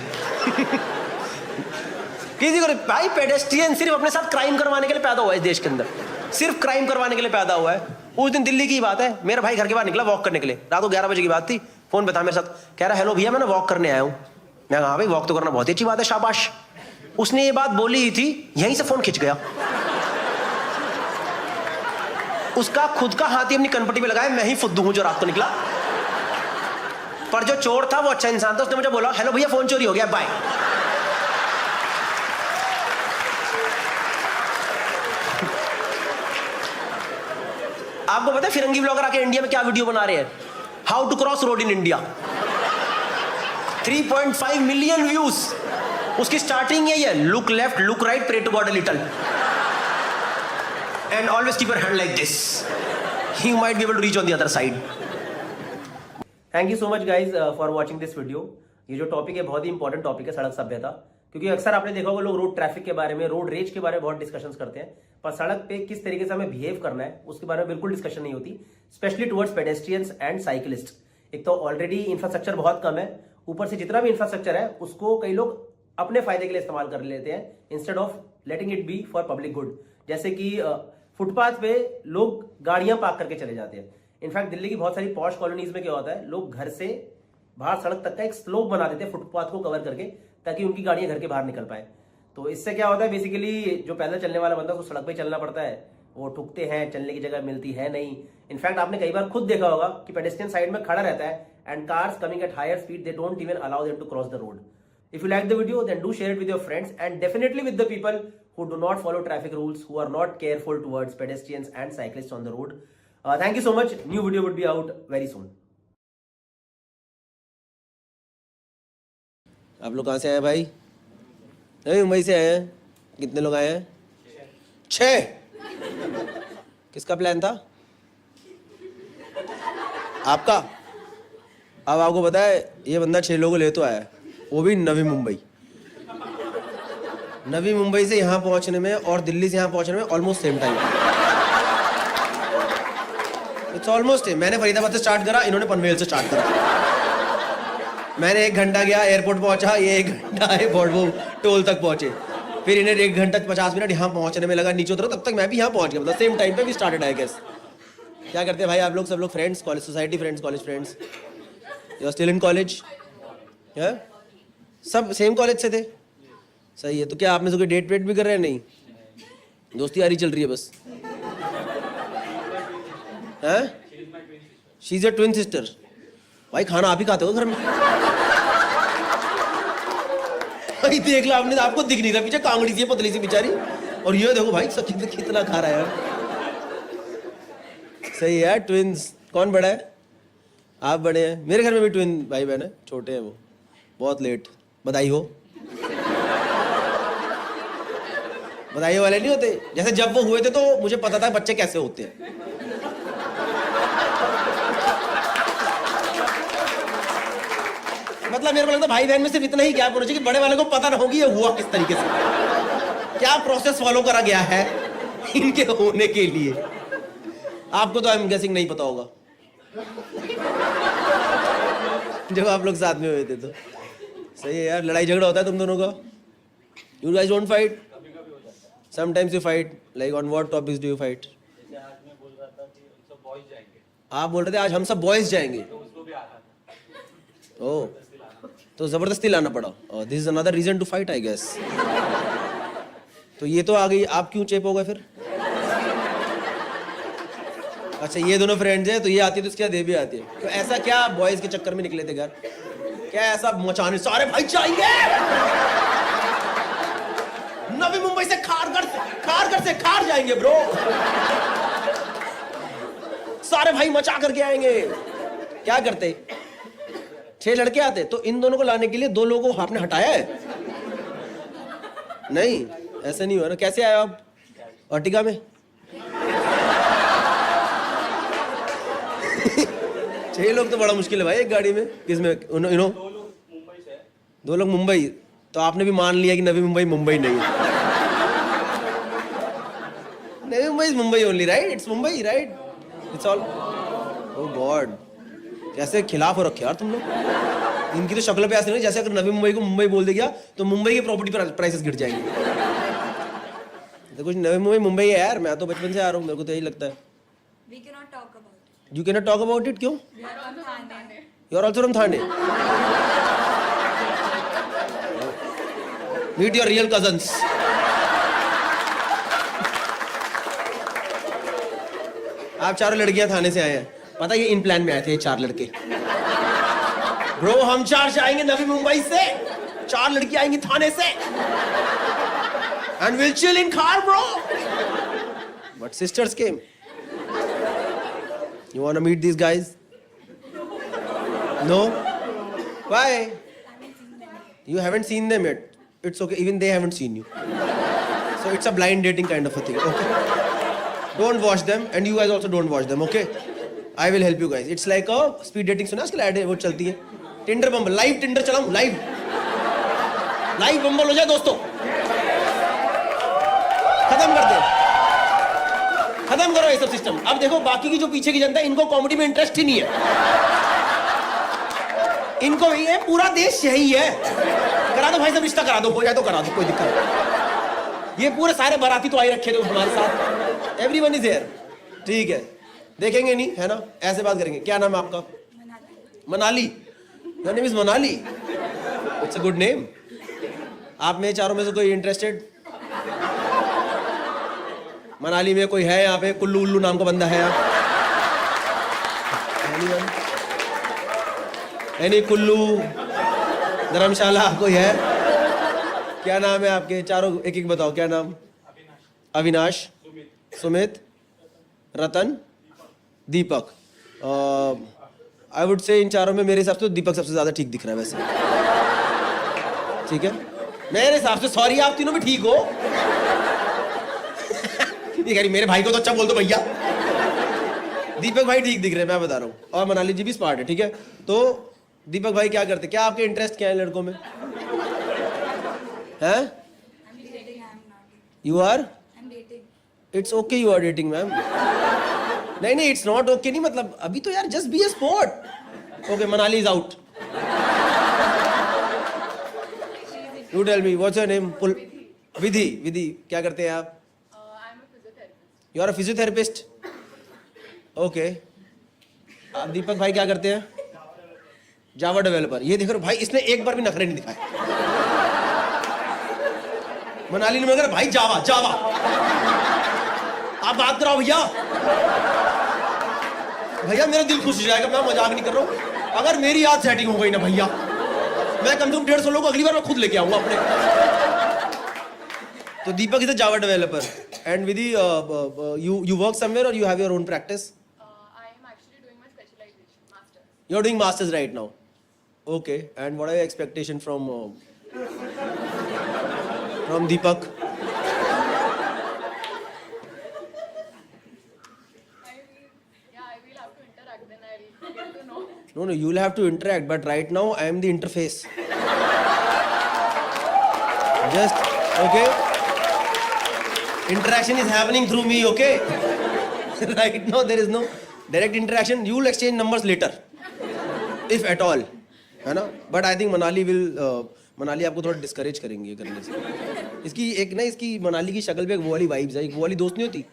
किसी को भाई, पेडेस्ट्रियन सिर्फ अपने साथ क्राइम करवाने के लिए पैदा हुआ है इस देश के अंदर, सिर्फ क्राइम करवाने के लिए पैदा हुआ है। उस दिन दिल्ली की बात है, मेरा भाई घर के बाहर निकला वॉक करने के लिए, रात को 11 बजे की बात थी, फोन पे था मेरे साथ, कह रहा हेलो भैया मैं वॉक करने आया हूँ। मैं कहा भाई वॉक तो करना बहुत ही अच्छी बात है, शाबाश। उसने ये बात बोली ही थी, यहीं से फोन खिंच गया। उसका खुद का हाथ ही अपनी कनपट्टी पे लगाया, मैं ही फुद्दू हूं जो रात को निकला। पर जो चोर था वो अच्छा इंसान था, उसने मुझे बोला हेलो भैया फोन चोरी हो गया, बाय। आपको पता है फिरंगी ब्लॉगर आके इंडिया में क्या वीडियो बना रहे हैं? How to cross road in India. 3.5 million views. उसकी स्टार्टिंग यही है, look left look right, pray to God a little and always keep your hand like this. You might be able to reach on the other side. Thank you so much guys for watching this video. ये जो topic है बहुत ही important topic है, सड़क सभ्यता। क्योंकि अक्सर आपने देखा होगा लोग रोड ट्रैफिक के बारे में, रोड रेज के बारे में बहुत डिस्कशंस करते हैं, पर सड़क पे किस तरीके से हमें बिहेव करना है उसके बारे में बिल्कुल डिस्कशन नहीं होती, specially towards pedestrians and cyclist. एक तो ऑलरेडी इंफ्रास्ट्रक्चर बहुत कम है, ऊपर से जितना भी इंफ्रास्ट्रक्चर है उसको कई लोग अपने फायदे के लिए इस्तेमाल कर लेते हैं instead of letting it be for public good. जैसे कि फुटपाथ पे लोग गाड़ियां पार्क करके चले जाते हैं। इनफैक्ट दिल्ली की बहुत सारी पॉश कॉलोनीज में क्या होता है, लोग घर से बाहर सड़क तक का एक स्लोप बना देते हैं फुटपाथ को कवर करके, ताकि उनकी गाड़ियां घर के बाहर निकल पाए। तो इससे क्या होता है, बेसिकली जो पैदल चलने वाला बंदा उसको सड़क पे चलना पड़ता है, वो ठुकते हैं, चलने की जगह मिलती है नहीं। इनफैक्ट आपने कई बार खुद देखा होगा कि पेडेस्ट्रियन साइड में खड़ा रहता है and cars coming at higher speed, they don't even allow them to cross the road. If you like the video, then do share it with your friends and definitely with the people who do not follow traffic rules, who are not careful towards pedestrians and cyclists on the road. Thank you so much. New video would be out very soon. आप लोग कहाँ से आए भाई? नहीं, मुंबई से आए हैं। कितने लोग आए हैं? 6। किसका प्लान था? आपका? अब आपको पता है ये बंदा 6 लोगों को ले तो आया, वो भी नवी मुंबई। नवी मुंबई से यहाँ पहुँचने में और दिल्ली से यहाँ पहुँचने में almost same time. It's almost same. मैंने फरीदाबाद से स्टार्ट करा, इन्होंने पनवेल से स्टार्ट करा। मैंने 1 घंटा गया, एयरपोर्ट पहुँचा, ये 1 घंटा है वो टोल तक पहुँचे, फिर इन्हें 1 घंटा 50 मिनट यहाँ पहुँचने में लगा, नीचे उतरा तब तक मैं भी यहाँ पहुँच गया, मतलब सेम टाइम पे भी स्टार्टेड आई गेस। क्या करते हैं भाई आप लोग, सब लोग friends, college society friends, college friends, you are still in college? सब सेम कॉलेज से थे, सही है। तो क्या आप में से कोई डेट वेट भी कर रहे हैं? नहीं, दोस्ती यारी चल रही है बस। हैं? She is a twin sister. भाई खाना आप ही खाते हो घर में? भाई देख लो आपने, आपको दिख नहीं रहा पीछे, कांगड़ी सी पतली सी बेचारी, और ये देखो भाई सच कितना खा रहा है यार। सही है, ट्विंस। कौन बड़ा है? आप बड़े हैं। मेरे घर में भी ट्विन भाई बहन है, छोटे हैं वो, बहुत लेट। बधाई हो। बधाई वाले नहीं होते, जैसे जब वो हुए थे तो मुझे पता था बच्चे कैसे होते हैं। मतलब मेरे को लगता है भाई बहन में सिर्फ इतना ही गैप होना चाहिए कि बड़े वाले को पता ना होगी ये हुआ किस तरीके से, क्या प्रोसेस फॉलो करा गया है इनके होने के लिए। आपको तो आई एम गेसिंग नहीं पता होगा जब आप लोग साथ में हुए थे तो। सही है यार, लड़ाई झगड़ा होता है तुम दोनों का? You guys don't fight? Sometimes you fight, like on what topics do you fight? आप बोल रहे थे आज हम सब बॉयज जाएंगे, ओह तो जबरदस्ती लाना पड़ा। This is another reason to fight I guess. तो ये तो आ गई, आप क्यों चेप हो गए फिर? अच्छा ये दोनों फ्रेंड्स हैं तो ये आती है तो इसके बाद ये भी आती है। तो ऐसा क्या बॉयज के चक्कर में निकले थे घर? क्या ऐसा मचाने सारे भाई चाहिए? नवी मुंबई से खारगढ़ से खार जाएंगे ब्रो, सारे भाई मचा करके आएंगे। क्या करते? 6 लड़के आते तो इन दोनों को लाने के लिए 2 लोगों को आपने हटाया है? नहीं ऐसा नहीं हुआ ना। कैसे आए आप? अर्टिगा में? 6 लोग तो बड़ा मुश्किल है भाई एक गाड़ी में। किसमें? यू नो 2 लोग मुंबई, तो आपने भी मान लिया कि नवी मुंबई मुंबई नहीं है। Navi Mumbai is Mumbai only right? It's Mumbai right? It's all. Oh god, कैसे खिलाफ हो रखे यार तुम लोग। इनकी तो शक्ल पे ऐसे नहीं जैसे अगर नवी मुंबई को मुंबई बोल दिया तो मुंबई की प्रॉपर्टी प्राइसेस गिर जाएंगे। तो कुछ नवी मुंबई मुंबई है यार, मैं तो बचपन से आ रहा हूँ, मेरे को तो यही लगता है। We cannot talk about it. You cannot talk about it, क्यों? We are from Thane. You are also from Thane. Meet your real cousins. आप चारों लड़कियां थाने से आए हैं, पता है ये इन प्लान में आए थे ये 4 लड़के। ब्रो हम 4 जाएंगे नवी मुंबई से, 4 लड़की आएंगी थाने से, and we'll chill in car bro. But sisters came. You want to meet these guys? No? Why? You haven't seen them yet. It's okay, even they haven't seen you. So it's a blind dating kind of a thing, okay? Don't watch them and you guys also don't watch them, okay? I will help you guys. It's like a speed dating, सुना इसके add वो चलती है, Tinder Bumble, live Tinder चलाऊं, live Bumble हो जाए दोस्तों, खत्म कर दे, खत्म करो ये सब सिस्टम। अब देखो बाकी की जो पीछे की जनता है इनको कॉमेडी में इंटरेस्ट ही नहीं है, इनको ये पूरा देश यही है, करा दो भाई सब रिश्ता करा दो, हो जाए तो करा दो, कोई दिक्कत नहीं। ये पूरे सारे बाराती तो आए रखे थे हमारे साथ, एवरीवन इज हियर, ठीक है। देखेंगे नहीं है ना, ऐसे बात करेंगे। क्या नाम है आपका? Manali. Your name is Manali, it's a good name. आप में चारों में से कोई इंटरेस्टेड? मनाली में कोई है यहाँ पे? कुल्लू उल्लू नाम का बंदा है यहाँ? एनी कुल्लू धर्मशाला कोई है? क्या नाम है आपके? चारों एक एक बताओ, क्या नाम? अविनाश, सुमित, रतन, दीपक। आई वुड से इन चारों में मेरे हिसाब से तो दीपक सबसे ज्यादा ठीक दिख रहा है वैसे, ठीक है मेरे हिसाब से। सॉरी आप तीनों भी ठीक हो। ये कह रही मेरे भाई को तो अच्छा बोल दो भैया। दीपक भाई ठीक दिख रहे हैं, मैं बता रहा हूँ, और मनाली जी भी स्मार्ट है, ठीक है। तो दीपक भाई क्या करते, क्या आपके इंटरेस्ट क्या है लड़कों में? हैं? I'm dating. I'm not. You are? I'm dating. It's okay you are dating ma'am. नहीं नहीं इट्स नॉट ओके नहीं, मतलब अभी तो यार just be a sport. Okay Manali is out. You tell me what's your name? Vidhi. Vidhi क्या करते हैं आप? I'm a physiotherapist. You are a physiotherapist, okay. आप दीपक भाई क्या करते हैं? Java developer. ये देखो भाई इसने एक बार भी नखरे नहीं दिखाए। मनाली ने मगर भाई जावा जावा, आप बात कराओ भैया। भैया मेरा दिल खुश हो जाएगा, मैं मजाक नहीं कर रहा हूँ। अगर मेरी याद सेटिंग हो गई ना भैया, मैं कम से कम 150 लोग अगली बार मैं खुद लेके आऊंगा अपने। तो Deepak is a Java developer and Vidhi you work somewhere or you have your own practice? I am actually doing my specialization, master's. You're doing masters right now. Okay, and what are your expectation from Deepak? I will have to interact, then I'll get to know. No, you'll have to interact, but right now I am the interface. Just, okay? Interaction is happening through me, okay? Right now there is no direct interaction. You will exchange numbers later, if at all. है ना? But I think Manali आपको थोड़ा discourage करेंगे करने से. इसकी मनाली की शक्ल पे एक वो वाली vibes है, एक वो वाली दोस्त नहीं होती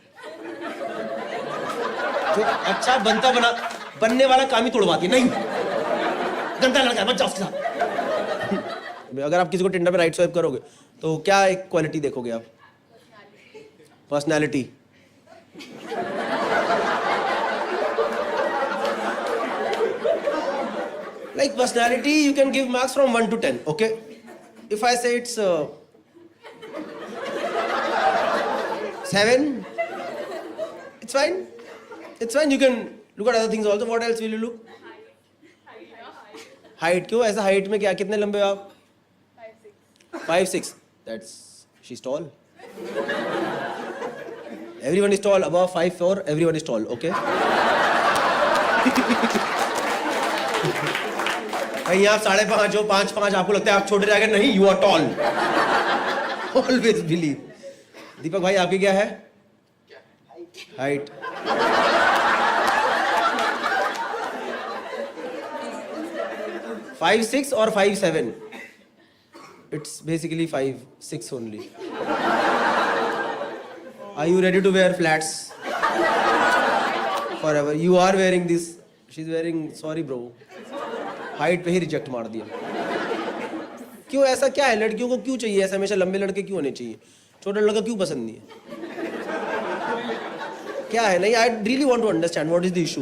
जो अच्छा बनने वाला काम ही तोड़वाती है. नहीं, गंदा लड़का है, मत जाओ उसके साथ. अगर आप किसी को टिंडर पे राइट स्वाइप करोगे तो क्या एक क्वालिटी देखोगे आप? Personality. Like personality, you can give marks from 1 to 10, okay? If I say it's 7, it's fine. It's fine. You can look at other things also. What else will you look? Height. क्यों ऐसा height में क्या कितने लंबे हो आप? 5'6". That's she's tall. Everyone is tall above 5'4". Everyone is tall, okay? कहीं आप 5.5 हो, 5'5", आपको लगता है आप छोटे रह गए. नहीं, you are tall. Always believe. Deepak भाई आपकी क्या है? हाइट. फाइव 6 और 5'7". It's basically 5'6" only. Are you ready to wear flats forever? You are wearing this. She's wearing. Sorry bro. Height पे ही रिजेक्ट मार दिया. क्यों ऐसा क्या है? लड़कियों को क्यों चाहिए ऐसा? हमेशा लंबे लड़के क्यों होने चाहिए? छोटा लड़का क्यों पसंद नहीं है? क्या है? नहीं, I really want to understand what is the issue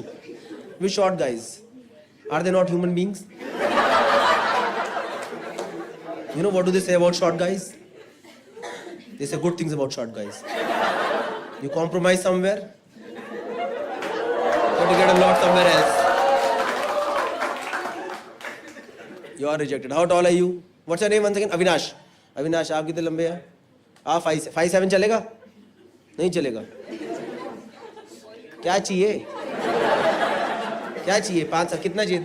with short guys. Are they not human beings? You know what do they say about short guys? They say good things about short guys. You compromise somewhere, but you get a lot somewhere else. You are rejected. How tall are you? What's your name once again? Avinash. Avinash, आप कितने लंबे हैं? आप 5'7" चलेगा? नहीं चलेगा. क्या चाहिए? क्या चाहिए? 5 कितना चाहिए?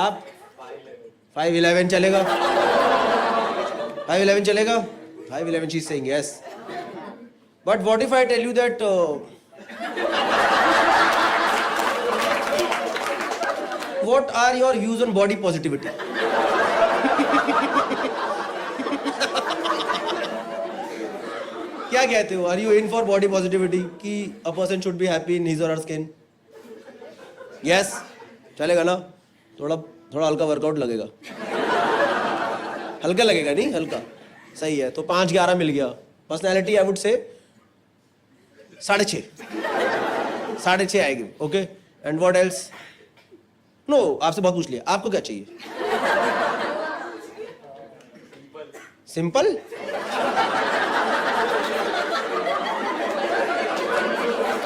आप 5'11" चलेगा? 5'11" चलेगा? 5'11" she's saying yes. But what if I tell you that what are your views on body positivity? क्या कहते हो? Are you in for body positivity? कि a person should be happy in his or her skin? Yes? चलेगा ना? थोड़ा हल्का workout लगेगा. हल्का लगेगा नहीं? हल्का सही है. तो 5'11" मिल गया. पर्सनैलिटी आई वुड से 6.5 आएगी. Okay. And what else? No, आपसे बहुत पूछ लिया. आपको क्या चाहिए? सिंपल.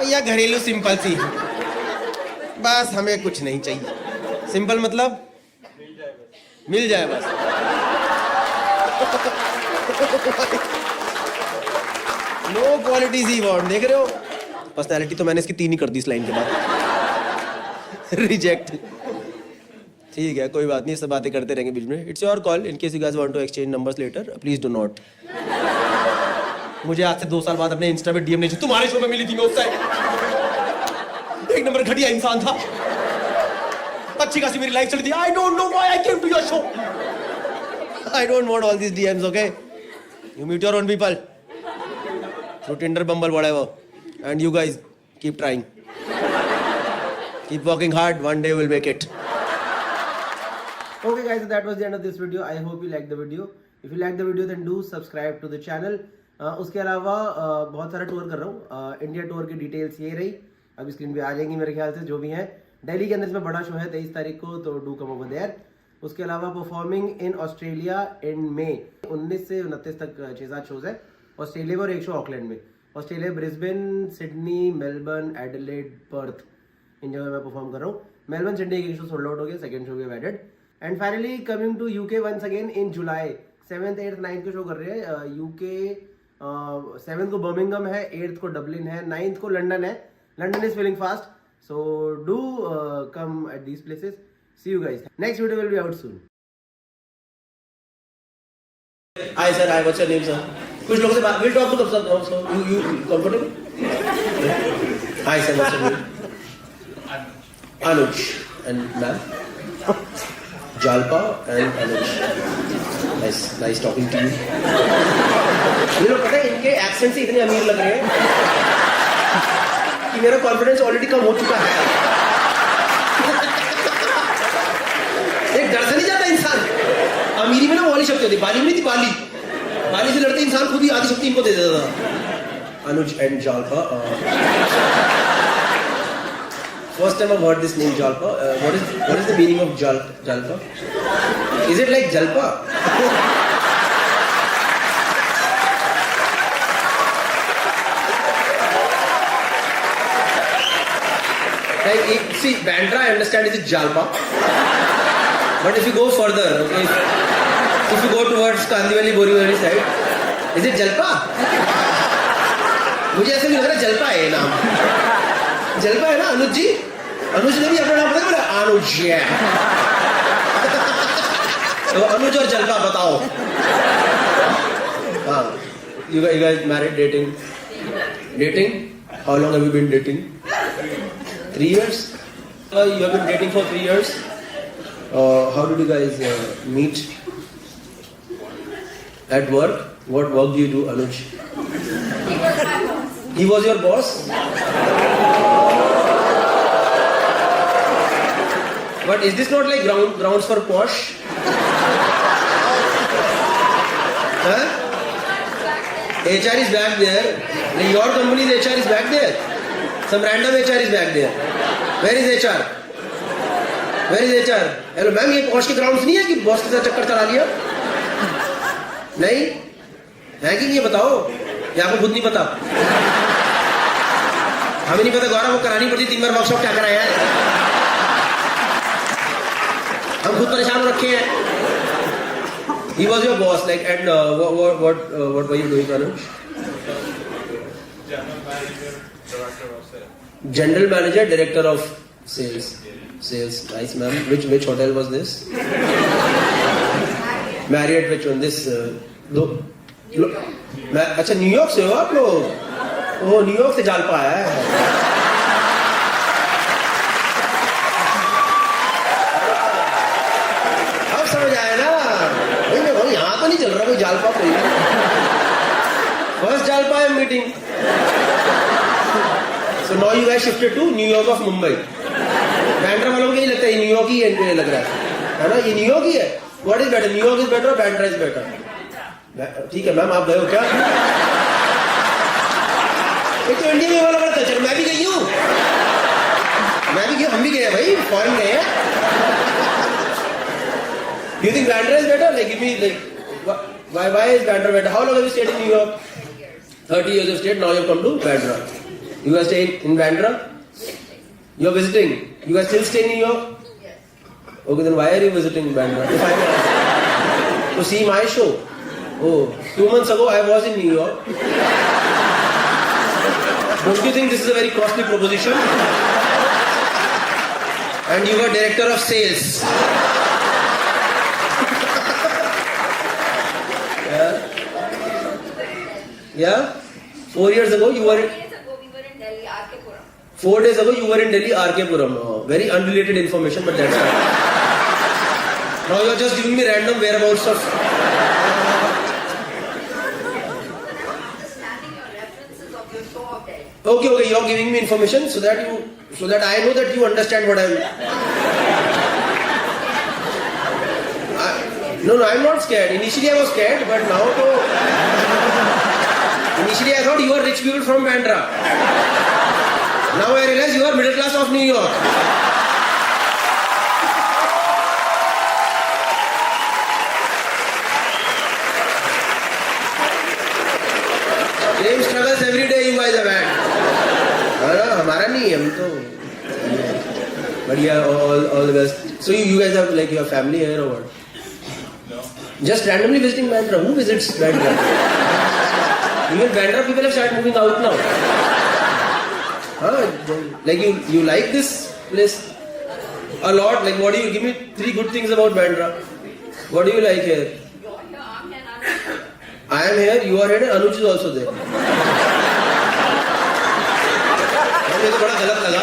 या घरेलू सिंपल सी. बस हमें कुछ नहीं चाहिए. सिंपल मतलब मिल जाए बस. नो क्वालिटीज ही वांट. देख रहे हो? पर्सनैलिटी तो मैंने इसकी 3 ही कर दी इस लाइन के बाद. रिजेक्ट. ठीक है, कोई बात नहीं. सब बातें करते रहेंगे बीच में. It's your call. In case you guys want to exchange numbers later, please do not. मुझे आज से 2 साल बाद अपने इंस्टा पे डीएम नहीं. तुम्हारे शो में मिली थी मैं उस टाइम. एक नंबर घटिया इंसान था. अच्छी खासी मेरी लाइफ चली थी. I don't know why I came to your show. I don't want all these DMs, okay? You meet your own people through Tinder, Bumble, whatever, and you guys keep trying. Keep working hard. One day we'll make it. Okay, guys, so that was the end of this video. I hope you liked the video. If you liked the video, then do subscribe to the channel. उसके अलावा बहुत सारा tour कर रहा हूँ. India tour की details ये रही. अभी स्क्रीन पे आ जाएंगी मेरे ख्याल से जो भी हैं. दिल्ली के अंदर इसमें बड़ा शो है 23 तारीख को, तो डू कम ओवर देयर. उसके अलावा परफॉर्मिंग इन ऑस्ट्रेलिया इन मई 19 से 29 तक 6-7 शोज है ऑस्ट्रेलिया में और 1 शो ऑकलैंड में. Australia Brisbane, Sydney, Melbourne, Adelaide, Perth, इन जगह मैं परफॉर्म कर रहा हूँ. मेलबर्न, सिडनी एक शो सोल्ड आउट हो गया. सेकंड शो भी added. And finally coming to UK once again in July. 7th, 8th, 9th को शो कर रहे हैं. यूके 7th को बर्मिंगम है, 8th को डबलिन है, 9th को लंदन है. London is feeling fast, so do come at these places. See you guys. Next video will be out soon. Hi sir, hi. What's your name, sir? कुछ लोगों से बात. We'll talk to them. So you comfortable? Hi sir, what's your name? Anuj. And ma'am? Jalpa and Anuj. Nice talking to you. ये लोग पता है इनके accent से इतने अमीर लग रहे हैं कि मेरा कॉन्फिडेंस ऑलरेडी कम हो चुका है. एक डर से नहीं जाता इंसान. अमीरी में ना वाली शक्ति होती, बाली में नहीं थी. बाली से लड़ते इंसान खुद ही आधी शक्ति इनको दे देता था. Anuj and Jalpa. First time I've heard this name Jalpa. What is the meaning of Jalpa? Is it like Jalpa? Like, see, Bandra I understand is Jalpa. But if you go further, okay, if you go towards Kandivali, Borivali side, is it Jalpa? मुझे ऐसे नहीं लग रहा जलपा है नाम. जलपा है ना अनुज जी? अनुज ने भी अपना नाम बताया. अनुज है. तो अनुज और जलपा बताओ. हाँ. You guys married, dating? How long have you been dating? 3 years? You have been dating for 3 years. How did you guys meet? At work? What work do you do, Anuj? He was your boss? But is this not like grounds for posh? Huh? HR is back there. Your company's HR is back there. Some random HR is back there. Where is HR? Hello ma'am, ये posh के grounds नहीं है कि boss के साथ चक्कर चला लिया? नहीं है कि ये बताओ. ये आपको खुद नहीं पता. हमें नहीं पता. गौरव वो करानी पड़ती 3 बार वर्कशॉप. क्या कराया है? हम खुद परेशान हो रखे हैं. He was your boss, like, and what were you doing, Anuj? General manager, director of sales. Nice, ma'am. Which hotel was this? Marriott. Which one? This. अच्छा, न्यूयॉर्क से हो आप लोग? ओह, न्यूयॉर्क से जालपा आया है. अब समझ आया ना. भाई यहाँ तो नहीं चल रहा कोई जालपा. कोई फर्स्ट जालपा है meeting. So now you guys shifted to New York of Mumbai. Bandra वालों को यही लगता है न्यूयॉर्क ही लग रहा है ना. ये न्यूयॉर्क ही है. What is better? New York is better or Bandra is better? ठीक है मैम, आप गए हो क्या? एक तो इंडिया में वाला बड़ा कल्चर. मैं भी गई हूँ. हम भी गए हैं भाई. फॉरेन गए हैं. Do you think Bandra is better? Like, give me like, why is Bandra better? How long have you stayed in New York? 30 years you stayed. Now you have come to Bandra. You guys stay in Bandra? You are visiting. You guys still stay in New York? Yes. Okay, then why are you visiting Bandra? To see my show. Oh, 2 months ago I was in New York. Don't you think this is a very costly proposition? And you were director of sales. Yeah? 4 years ago you were. 4 days ago we were in Delhi, RK Puram. 4 days ago you were in Delhi, RK Puram. Oh, very unrelated information, but that's fine. Now you are just giving me random whereabouts of. Understanding your references of your show of Delhi. Okay, you are giving me information so that I know that you understand what I am. No, I'm not scared. Initially I was scared, but now to. Initially I thought you are rich people from Bandra. Now I realize you are middle class of New York. Same struggles every day you guys have had. हमारा नहीं है, हम तो. But yeah, all the best. So you guys have like your family here or what? No. Just randomly visiting Bandra. Who visits Bandra? Even Bandra people have started moving out now. Like you like this place? A lot. Like, what do you give me 3 good things about Bandra? What do you like here? You're Anuj and Anuj. I am here. You are here. And Anuj is also there. मेरे को बड़ा गलत लगा.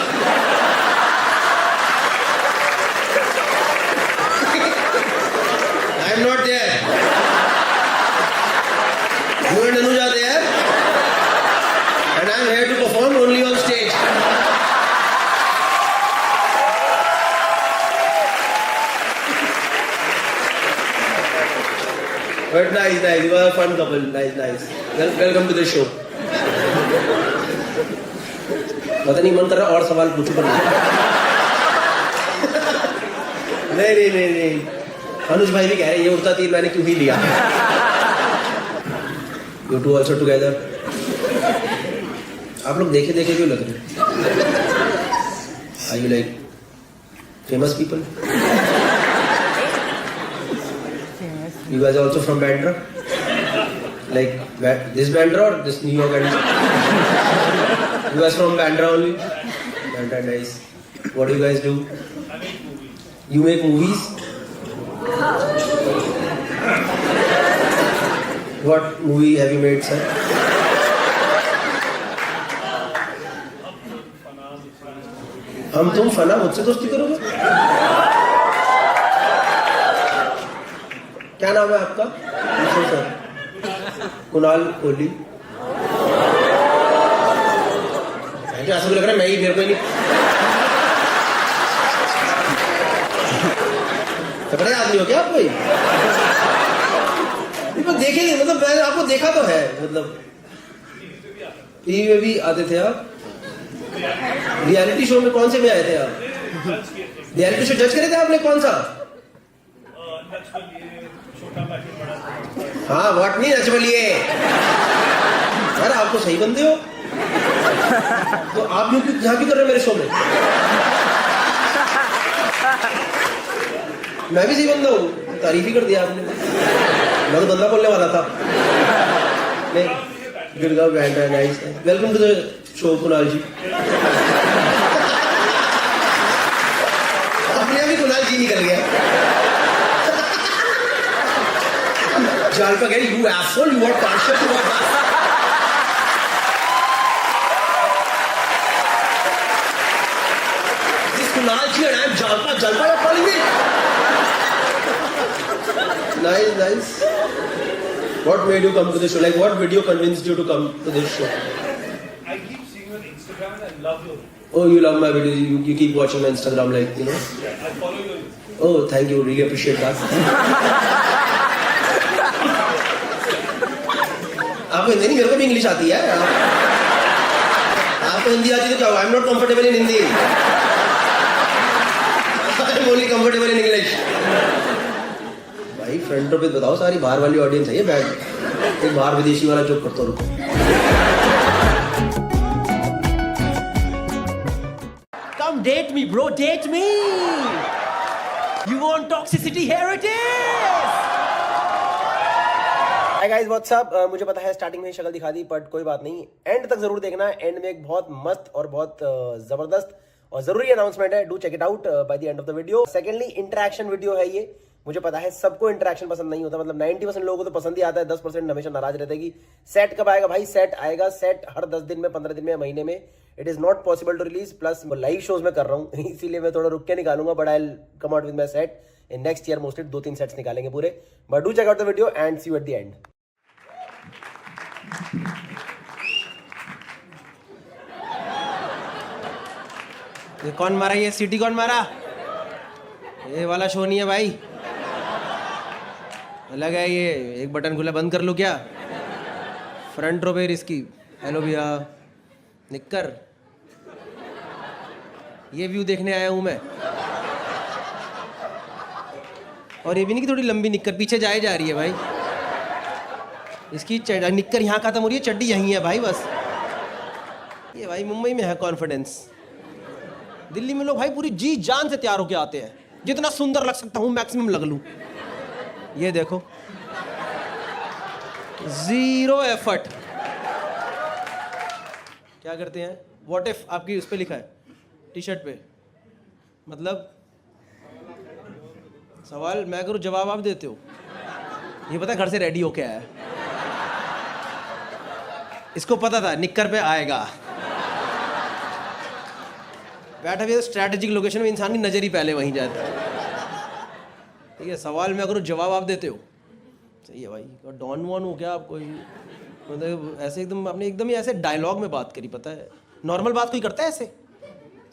I am not there. You and Anuj are there. And I am here to perform only on stage. But nice. You are a fun couple. Nice. Welcome to the show. पता नहीं मन कर रहा और सवाल पूछूं पर नहीं. अनुज भाई भी कह रहे हैं ये उड़ता तीर मैंने क्यों ही लिया. You two also together. आप लोग देखे क्यों लग रहे हैं? Are you like famous people? You guys are also from Bandra? Like this Bandra or this New York Bandra? You guys from Bandra only? Bandra, nice. What do you guys do? I make movies. You make movies? What movie have you made, sir? हम तुम फना मुझसे दोस्ती करोगे? क्या नाम है आपका? Sir Kunal Kohli. ऐसा भी लग रहा है मैं ही मेरे को नहीं तगड़े आदमी हो क्या आप कोई? देखे नहीं मतलब मैंने आपको देखा तो है मतलब टीवी में भी आते थे आप. रियलिटी शो में कौन से में आए थे आप? रियलिटी शो जज करे थे आपने कौन सा? हाँ व्हाट नहीं नच बलिए यार आप तो सही बंदे हो. तो आप लोग यहाँ क्यों कर रहे हो मेरे शो में? मैं भी सही बंदा हूँ. तारीफ ही कर दिया आपने. मैं तो बंदा बोलने वाला था. नहीं Gurgaon Bandra. Nice. Welcome to the show Kunal ji. अपने अभी कुणाल जी निकल गया. जाल पर गए you asshole you are partial to our. Kunalji and I am Jalpa. Jalpa, you're calling me? Nice. What made you come to this show? Like, what video convinced you to come to this show? I keep seeing you on Instagram and I love your videos. Oh, you love my videos. You keep watching my Instagram, like, you know? Yeah, I follow your videos. Oh, thank you. Really appreciate that. आपको हिंदी नहीं, मेरे को भी English आती है. आपको हिंदी आती तो क्या हुआ? I am not comfortable in Hindi. I'm only comfortable in English. भाई फ्रंट रो पे बताओ सारी बाहर वाली ऑडियंस है ये बैठ. एक बाहर विदेशी वाला जोक करता रुको. Come date me, bro. Date me. You want toxicity? Here it is. Hi guys, what's up? मुझे पता है स्टार्टिंग में ही शक्ल दिखा दी बट कोई बात नहीं. एंड तक जरूर देखना. एंड में एक बहुत मस्त और बहुत जबरदस्त और जरूरी अनाउंसमेंट है. Do check it out by the end of the video. Secondly interaction video है ये. मुझे पता है सबको इंटरेक्शन पसंद नहीं होता. मतलब 90% लोगों को तो पसंद ही आता है. 10% हमेशा नाराज रहते हैं कि सेट कब आएगा. भाई सेट आएगा. सेट हर 10 दिन में, 15 दिन में, महीने में. It is not possible to release. Plus live shows में कर रहा हूँ इसीलिए मैं थोड़ा रुक के निकालूंगा. But I will come out with my set in next year. Mostly 2-3 sets निकालेंगे पूरे. But do check out the video and see you at the end. ये कौन मारा? ये सीटी कौन मारा? ये वाला शो नहीं है भाई. अलग है ये. एक बटन खुला, बंद कर लो क्या? फ्रंट रो पे इसकी. हेलो भैया. निक्कर. ये व्यू देखने आया हूं मैं. और ये भी नहीं कि थोड़ी लंबी निक्कर पीछे जा रही है भाई. इसकी निक्कर यहाँ खत्म हो रही है, चड्डी यहीं है भाई बस. ये भाई मुंबई में है कॉन्फिडेंस. दिल्ली में लोग भाई पूरी जी जान से तैयार होके आते हैं. जितना सुंदर लग सकता हूं मैक्सिमम लग लूं. ये देखो, जीरो एफर्ट. क्या करते हैं? व्हाट इफ आपकी उस पे लिखा है टी शर्ट पे, मतलब सवाल मैं करूँ जवाब आप देते हो। ये पता है घर से रेडी होके आया, इसको पता था निक्कर पे आएगा। बैठा हुआ स्ट्रैटेजिक लोकेशन में, इंसान की नजर ही पहले वहीं जाता है। ठीक है, सवाल मैं करूँ जवाब आप देते हो। सही है भाई। और डॉन वॉन हो क्या आप कोई, मतलब ऐसे एकदम आपने एकदम ही ऐसे डायलॉग में बात करी, पता है नॉर्मल बात कोई करता है ऐसे।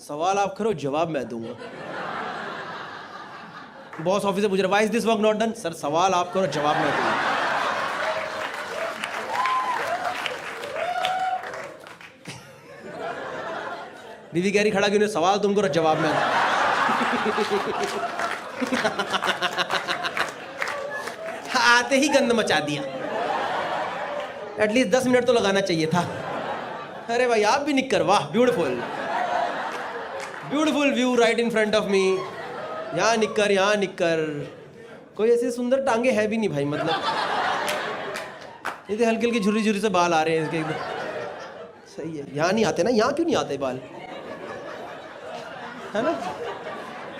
सवाल आप करो जवाब मैं दूंगा। बॉस ऑफिस से पूछ रहा, why is this work not done? Sir सवाल आप करो जवाब मैं दूंगा। बीवी कह रही खड़ा क्यों नहीं? सवाल तुम करो जवाब मैं आते ही गंद मचा दिया। एटलीस्ट 10 मिनट तो लगाना चाहिए था। अरे भाई आप भी निक्कर, वाह beautiful, beautiful view right in front of me. यहाँ निक्कर, यहाँ निक्कर, कोई ऐसे सुंदर टांगे है भी नहीं भाई, मतलब ये तो हल्की हल्की झुर्री झुर्री से बाल आ रहे हैं इसके। सही है, यहाँ नहीं आते ना, यहाँ क्यों नहीं आते बाल, है ना?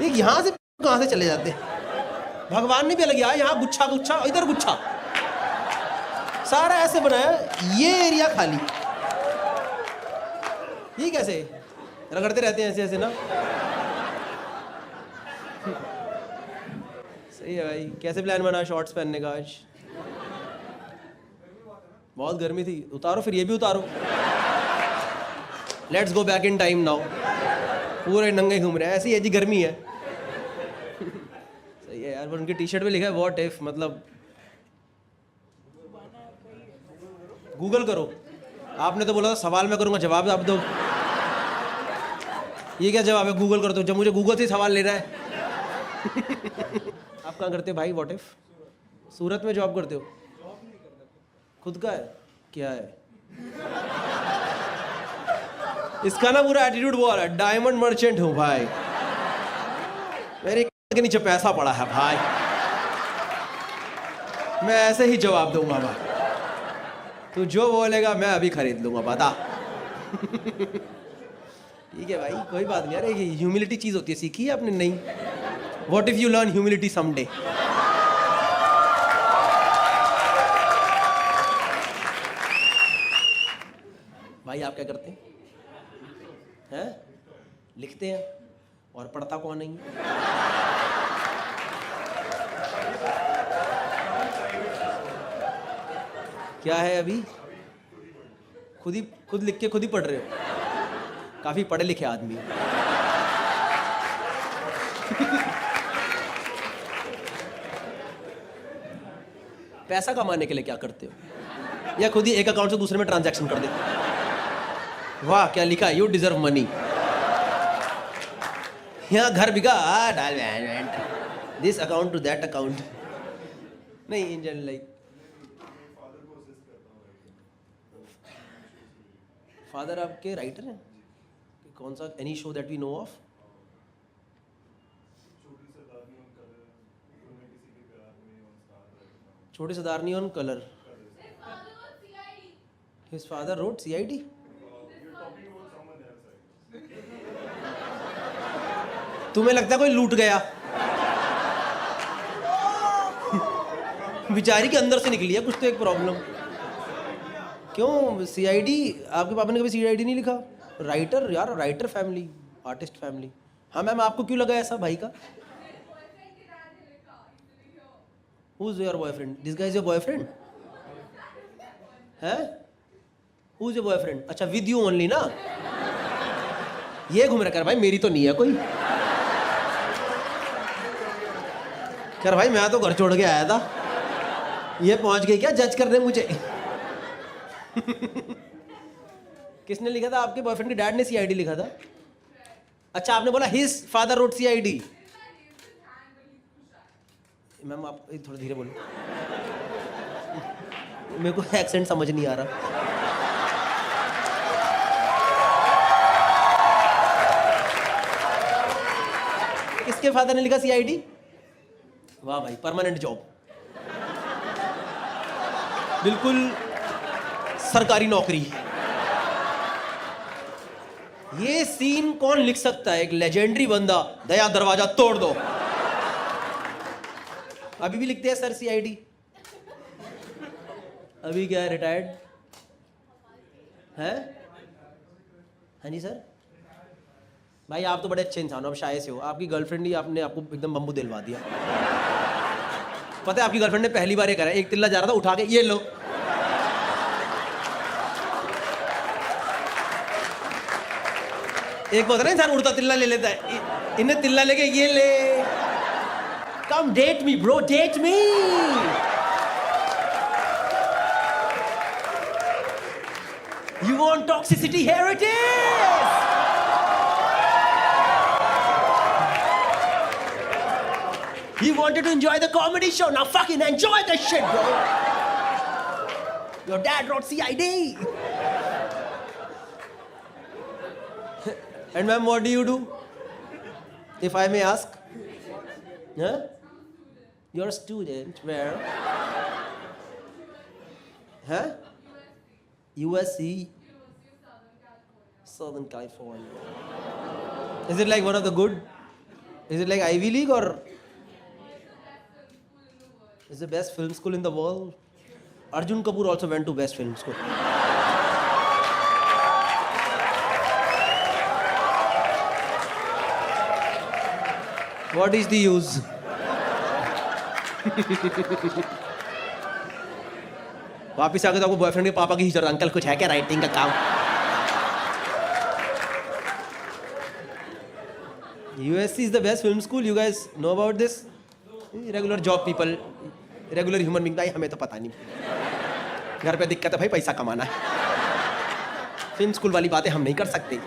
एक यहाँ से कहाँ से चले जाते? भगवान ने भी अलग यार, यहाँ गुच्छा गुच्छा, इधर गुच्छा, सारा ऐसे बनाया, ये एरिया खाली। ये कैसे रगड़ते रहते हैं ऐसे ऐसे ना? सही है भाई। कैसे प्लान बना शॉर्ट्स पहनने का आज? बहुत गर्मी थी, उतारो फिर ये भी उतारो। Let's go back in time now. पूरे नंगे घूम रहे हैं, ऐसी ऐसी गर्मी है। सही है यार, पर उनकी टी शर्ट पे लिखा है व्हाट इफ, मतलब गूगल करो। आपने तो बोला था सवाल मैं करूंगा जवाब आप दो, ये क्या जवाब है? गूगल कर दो, जब मुझे गूगल से सवाल लेना है। आप कहाँ करते हो भाई व्हाट इफ? सूरत में जॉब करते हो? खुद का है? क्या है इसका ना पूरा एटीट्यूड वो आ रहा है, डायमंड मर्चेंट हूँ भाई, मेरे के नीचे पैसा पड़ा है भाई, मैं ऐसे ही जवाब दूंगा भाई, तू जो बोलेगा मैं अभी खरीद लूंगा, बता। ठीक है भाई, कोई बात नहीं। अरे ह्यूमिलिटी चीज होती है, सीखी है आपने? नहीं। What if you learn humility someday? भाई आप क्या करते हैं? लिखते हैं और पढ़ता कौन नहीं? क्या है अभी? खुद लिख के खुद ही पढ़ रहे हो? काफी पढ़े लिखे आदमी। पैसा कमाने के लिए क्या करते हो? या खुद ही एक अकाउंट से दूसरे में ट्रांजैक्शन कर देते हो? वाह क्या लिखा है, यू डिजर्व मनी। यहाँ घर बिका, this account to that account. नहीं, इन जनरल लाइक फादर आपके राइटर हैं? कौन सा? Any show that we know of? Chhote Sardarni on Colors. His father wrote CID? तुम्हें लगता है कोई लूट गया? बेचारी के अंदर से निकली है कुछ तो एक प्रॉब्लम। क्यों CID? आपके पापा ने कभी CID नहीं लिखा? राइटर यार, राइटर फैमिली, आर्टिस्ट फैमिली। हाँ मैम, आपको क्यों लगा ऐसा भाई का? Who's your boyfriend? This guy is your boyfriend? है? Who's your boyfriend? अच्छा, with you only ना? ये घूम रहा कर भाई, मेरी तो नहीं है कोई। कर भाई मैं तो घर छोड़ के आया था, ये पहुंच गई क्या जज करने मुझे? किसने लिखा था? आपके बॉयफ्रेंड के डैड ने CID लिखा था? अच्छा, आपने बोला his father wrote CID। Ma'am आप थोड़ा धीरे बोलो, मेरे को एक्सेंट समझ नहीं आ रहा। किसके फादर ने लिखा CID? वाह भाई, परमानेंट जॉब, बिल्कुल सरकारी नौकरी। ये सीन कौन लिख सकता है? एक लेजेंडरी बंदा, दया दरवाजा तोड़ दो। अभी भी लिखते हैं सर CID? अभी क्या है, रिटायर्ड है? हाँ जी सर। भाई आप तो बड़े अच्छे इंसान हो, आप शाये से हो। आपकी गर्लफ्रेंड ही आपने आपको एकदम बम्बू दिलवा दिया। पता है आपकी गर्लफ्रेंड ने पहली बार ये करा, एक तिल्ला जा रहा था उठा के ये लो। एक होता है ना इंसान उड़ता तिल्ला ले लेता है, इन्हें तिल्ला लेके ये ले। Come date me bro, date me. You want toxicity? Here it is! You wanted to enjoy the comedy show, now fucking enjoy the shit, bro! Your dad wrote CID! And ma'am, what do you do? If I may ask? Huh? You're a student, where? Huh? USC? Southern California. Is it like one of the good? Is it like Ivy League or? It's the best film school in the world. Arjun Kapoor also went to best film school. What is the use? वापिस आके तो आपको boyfriend के पापा की ही जरूरत, uncle कुछ है क्या राइटिंग का काम? USC is the best film school. You guys know about this? Regular job people, regular human being. भाई हमें तो पता नहीं। घर पे दिक्कत है भाई, पैसा कमाना है। फिल्म स्कूल वाली बातें हम नहीं कर सकते।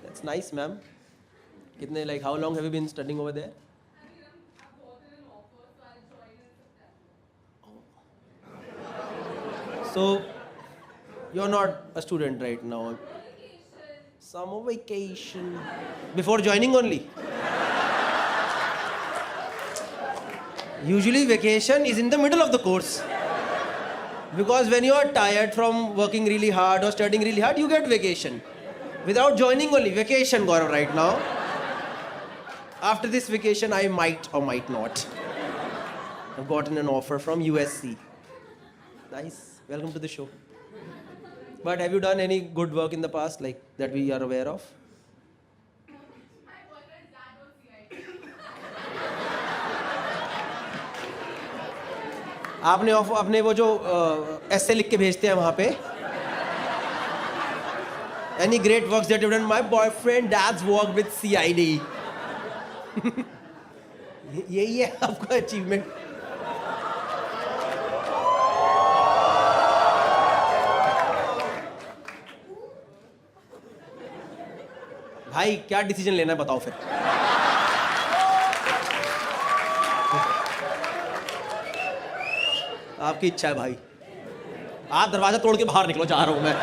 That's nice, ma'am. कितने like how long have you been studying over there? So, you're not a student right now. Summer vacation. Before joining only. Usually vacation is in the middle of the course. Because when you are tired from working really hard or studying really hard, you get vacation. Without joining only, vacation Gaurav right now. After this vacation, I might or might not. I've gotten an offer from USC. Nice. Welcome to the show. But have you done any good work in the past, like that we are aware of? आपने अपने वो जो ऐसे लिख के भेजते हैं वहाँ पे, any great works that you've done? My boyfriend dad's work with CID. यही है आपका अचीवमेंट? भाई क्या डिसीजन लेना है बताओ फिर। आपकी इच्छा है भाई। आप दरवाजा तोड़ के बाहर निकलो, जा रहा हूं मैं।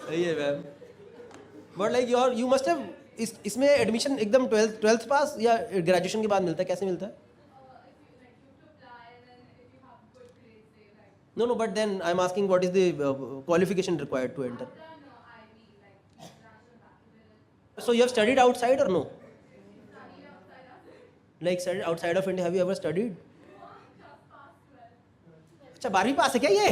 सही है ma'am. But like you must have इसमें एडमिशन एकदम 12th पास या ग्रेजुएशन के बाद मिलता है, कैसे मिलता है? No, but then I'm asking what is the qualification required to enter? So you have studied outside or no? Like studied outside of India, have you ever studied? अच्छा 12वीं पास है क्या ये?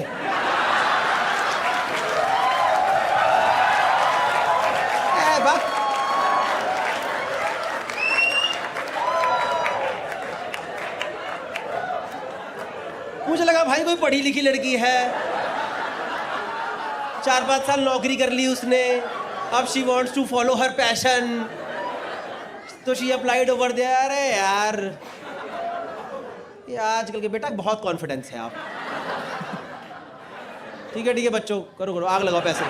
बात मुझे लगा भाई कोई पढ़ी लिखी लड़की है, 4-5 साल नौकरी कर ली उसने, अब she wants to follow her passion, तो शी अप्लाइड ओवर देयर। अरे यार ये आजकल के बेटा बहुत कॉन्फिडेंस है आप। ठीक है बच्चों, करो करो, आग लगाओ पैसे।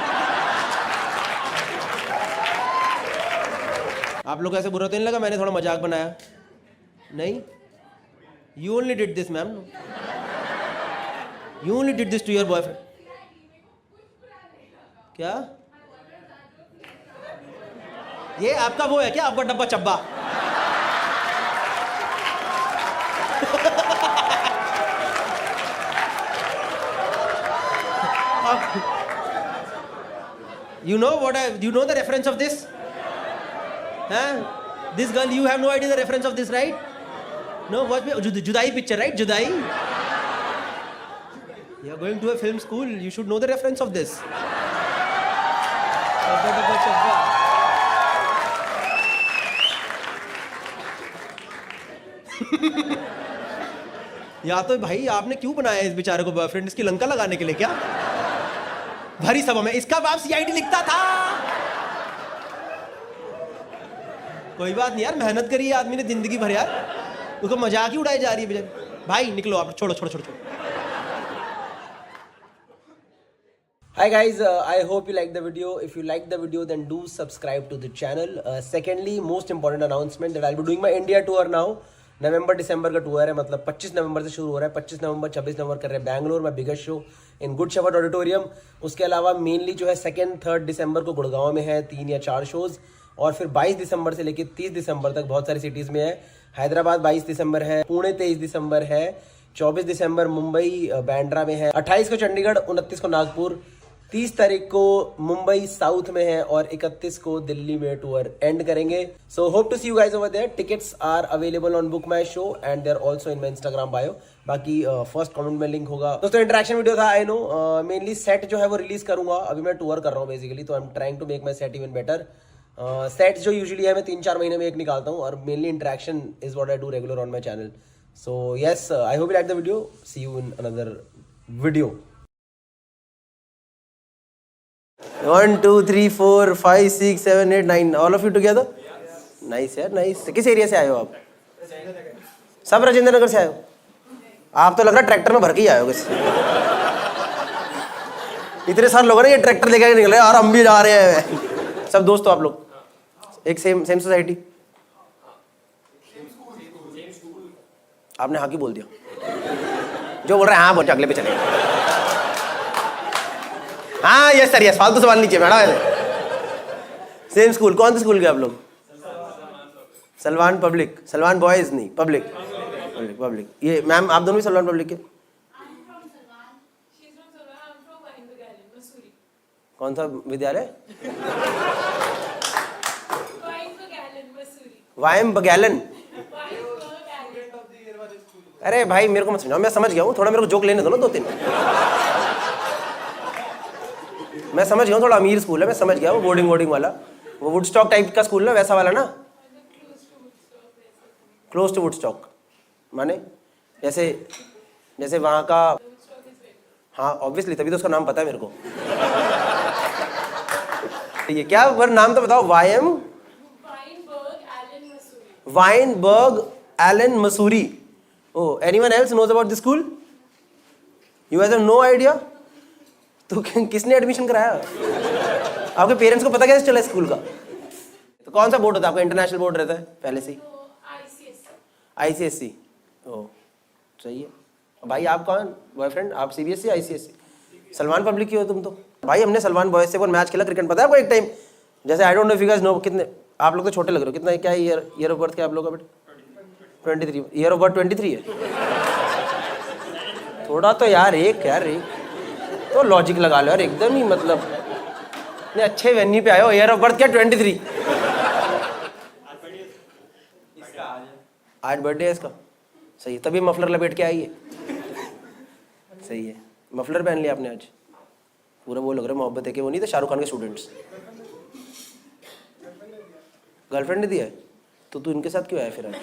आप लोग ऐसे बुरा तो नहीं लगा मैंने थोड़ा मजाक बनाया? नहीं, you only did this ma'am, You only did this to your boyfriend. क्या? ये आपका वो है क्या, आपका डब्बा चब्बा? You know the reference of this? हाँ, this girl, you have no idea the reference of this, right? No, watch Judaai picture, right? Judaai. You are going to a film school, you should know the reference of this. या तो भाई आपने क्यों बनाया इस बेचारे को बॉयफ्रेंड, इसकी लंका लगाने के लिए क्या? भरी सभा में इसका बाप सीआईडी लिखता था. कोई बात नहीं यार, मेहनत करी है आदमी ने जिंदगी भर यार, उसको मजाक ही उड़ाई जा रही है बेचारी. भाई निकलो आप, छोड़ो छोड़ो छोड़ो छोड़ो. Hi guys, I hope you liked the video. If you liked the video, then do subscribe to the channel. Secondly, most important announcement that I'll be doing my India tour now. नवंबर दिसंबर का tour है, मतलब 25 नवंबर से शुरू हो रहा है. 25 नवंबर 26 नवंबर कर रहे हैं बैंगलोर में biggest show in good shepherd auditorium. उसके अलावा मेनली जो है 2nd 3rd दिसंबर को गुड़गांव में है 3 या 4 शोज, और फिर 22 दिसंबर से लेकर 30 दिसंबर तक बहुत सारी सिटीज़ में है. हैदराबाद 22 दिसंबर है, पुणे 23 दिसंबर है, 24 दिसंबर मुंबई बैंड्रा में है, 28 को चंडीगढ़, 29 को नागपुर, 30 तारीख को मुंबई साउथ में है, और 31 को दिल्ली में टूर एंड करेंगे. So hope to see you guys over there. Tickets are available on BookMyShow and they are also in my Instagram bio. बाकी फर्स्ट कमेंट में लिंक होगा. दोस्तों इंटरेक्शन वीडियो था, आई नो. मेनली सेट जो है वो release करूंगा. अभी मैं टूर कर रहा हूँ बेसिकली, तो I am trying to make my set even better. Sets जो यूजुअली है मैं 3-4 महीने में एक निकालता हूँ, और mainly interaction is what I do regular on my channel. So yes, I hope you like the video. See you in another video. 1 2 3 4 5 6 7 8 9 all of you together. Nice यार, नाइस. किस एरिया से आए हो आप? सब राजेंद्र नगर से आए हो? आप तो लग रहा है ट्रैक्टर में भर के ही आए हो. इतने सारे लोग हैं ये ट्रैक्टर लेकर निकले और हम भी जा रहे हैं. सब दोस्त हो आप लोग? एक सेम सोसाइटी? आपने हाँ की बोल दिया. जो बोल रहे हैं हाँ बोल, अगले पे चले. हाँ यस सर यस, फालतू सवाल नीचे मैडम. Same school. कौन से स्कूल के आप लोग? सलमान पब्लिक. सलमान बॉयज नहीं, पब्लिक. Public public. ये मैम आप दोनों भी सलमान पब्लिक के? कौन सा विद्यालय? वाइम बगैलन. अरे भाई मेरे को मत समझाओ, मैं समझ गया हूँ. थोड़ा मेरे को जोक लेने दो ना 2-3. मैं समझ गया हूँ, थोड़ा अमीर स्कूल है, मैं समझ गया हूँ. बोर्डिंग वाला, वो वुडस्टॉक टाइप का स्कूल ना, वैसा वाला ना. क्लोज टू वुडस्टॉक माने जैसे वहाँ का. हाँ ऑब्वियसली, तभी तो उसका नाम पता है मेरे को. ये क्या वर नाम तो बताओ. Wynberg Allen Mussoorie. Oh, anyone else knows about this school? You guys have no idea? तो किसने एडमिशन कराया? आपके पेरेंट्स को पता कैसे चला स्कूल का? तो कौन सा बोर्ड होता है आपका? इंटरनेशनल बोर्ड रहता है पहले से ही? ICSE. ओह सही है. भाई आप कौन बॉयफ्रेंड? आप CBSE ICSE? सलमान पब्लिक की हो तुम तो. भाई हमने सलमान बॉयज से मैच खेला क्रिकेट, पता है आपको एक टाइम. जैसे I don't know if you guys know. कितने आप लोग तो छोटे लग रहे हो. कितना क्या ईयर ऑफ बर्थ क्या आप लोग का बेटा? 23. ईयर ऑफ बर्थ 23 है. थोड़ा तो यार एक तो लॉजिक लगा लो यार एकदम ही, मतलब इतने अच्छे वेन्यू पे आए हो. ईयर ऑफ बर्थ क्या 23? आज बर्थडे है इसका. सही है, तभी मफलर लपेट के आई है. सही है, मफलर पहन लिया आपने आज. पूरा वो लग रहा है मोहब्बत है कि वो नहीं थे शाहरुख खान के स्टूडेंट्स. गर्लफ्रेंड ने दिया है तो तू इनके साथ क्यों आया फिर आज?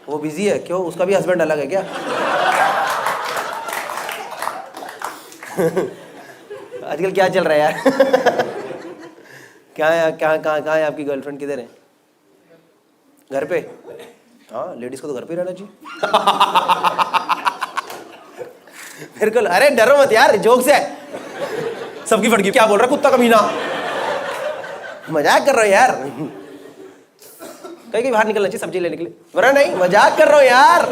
वो बिजी है क्यों? उसका भी हस्बैंड अलग है क्या? आजकल क्या चल रहा है यार? कहाँ है आपकी गर्लफ्रेंड? किधर है? घर पे? हाँ लेडीज को तो घर पे रहना चाहिए. बिल्कुल. अरे डरो मत यार, जोक से सबकी फटकी. क्या बोल रहा कुत्ता कमीना? मजाक कर रहा हूँ यार. कहीं बाहर निकलना चाहिए सब्जी लेने के लिए, वरना नहीं. मजाक कर रहा हूँ यार.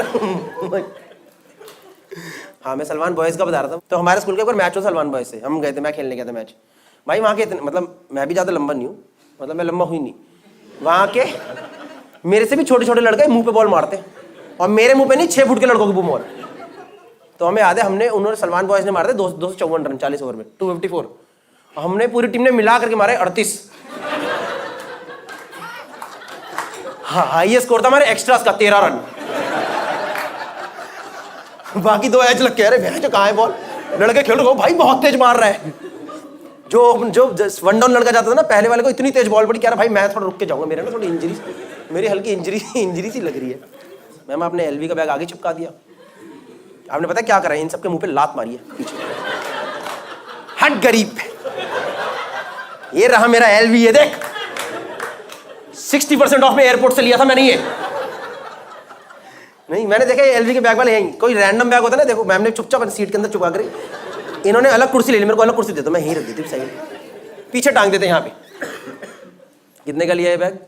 हाँ मैं सलमान बॉयज का बता रहा था. तो हमारे स्कूल का एक बार मैच हो सलमान बॉयज से. हम गए थे, मैं खेलने गया था मैच. भाई वहाँ के इतने, मतलब मैं भी ज़्यादा लंबा नहीं हूँ, मतलब मैं लंबा हुई नहीं. वहाँ के मेरे से भी छोटे छोटे लड़के मुंह पे बॉल मारते हैं, और मेरे मुंह पे नहीं 6 फुट के लड़कों की बॉल. तो हमें याद है उन्होंने सलमान बॉयज ने मारे थे 254 रन 40 ओवर में 254. हमने पूरी टीम ने मिला करके मारे 38. हाँ हाईएस्ट स्कोर था हमारे एक्स्ट्रास का 13 रन। बाकी 2 एज लग के, अरे भैया कहाँ है बॉल, लड़के खेल रहे भाई बहुत तेज मार रहा है। जो वन डाउन लड़का जाता था ना पहले वाले को, इतनी तेज बॉल पड़ी, कह रहा भाई मैं थोड़ा रुक के जाऊंगा, मेरे ना थोड़ी इंजरी, मेरी हल्की इंजरी सी लग रही है। मैम आपने एलवी का बैग आगे चिपका दिया, आपने पता क्या करा, इन सबके मुंह पे लात मारी है पीछे। हट गरीब, ये रहा मेरा एलवी, ये देख 60% ऑफ में एयरपोर्ट से लिया था मैंने ये। नहीं मैंने देखा एलवी के बैग वाले यहीं, कोई रैंडम बैग होता है ना, देखो मैम ने चुपचाप सीट के अंदर छुपा कर, इन्होंने अलग कुर्सी ले ली, मेरे को अलग कुर्सी दे दो, मैं यहीं रख देती हूँ सही, पीछे टांग देते यहाँ पे। कितने का लिया ये बैग?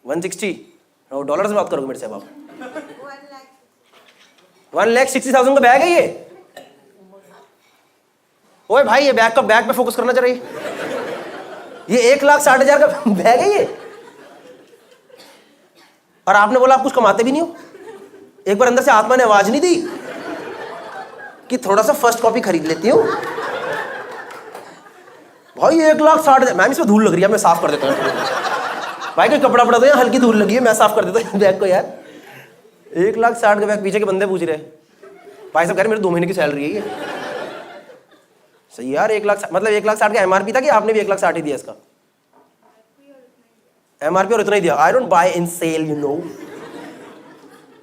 160। डॉलर से बात करोगे मेरे से अब आप? 1,60,000 का बैग है ये। ओए भाई ये बैग पे फोकस करना चाहिए, ये 1,60,000 का बैग है ये, और आपने बोला आप कुछ कमाते भी नहीं हो। एक बार अंदर से आत्मा ने आवाज नहीं दी कि थोड़ा सा फर्स्ट कॉपी खरीद लेती हूँ? भाई 1,60,000, मैम इसमें धूल लग रही है, मैं साफ कर देता हूँ। भाई कोई कपड़ा पड़ा तो यहाँ हल्की धूल लगी है, मैं साफ कर देता हूँ बैग को यार। 1,60,000 का बैग, पीछे के बंदे पूछ रहे भाई साहब कह रहे मेरे 2 महीने की सैलरी है ये। सही यार, 1 लाख मतलब 1,60,000 का एमआरपी था कि आपने भी 1,60,000 ही दिया इसका? एमआरपी और इतना ही दिया। I don't buy in sale you know,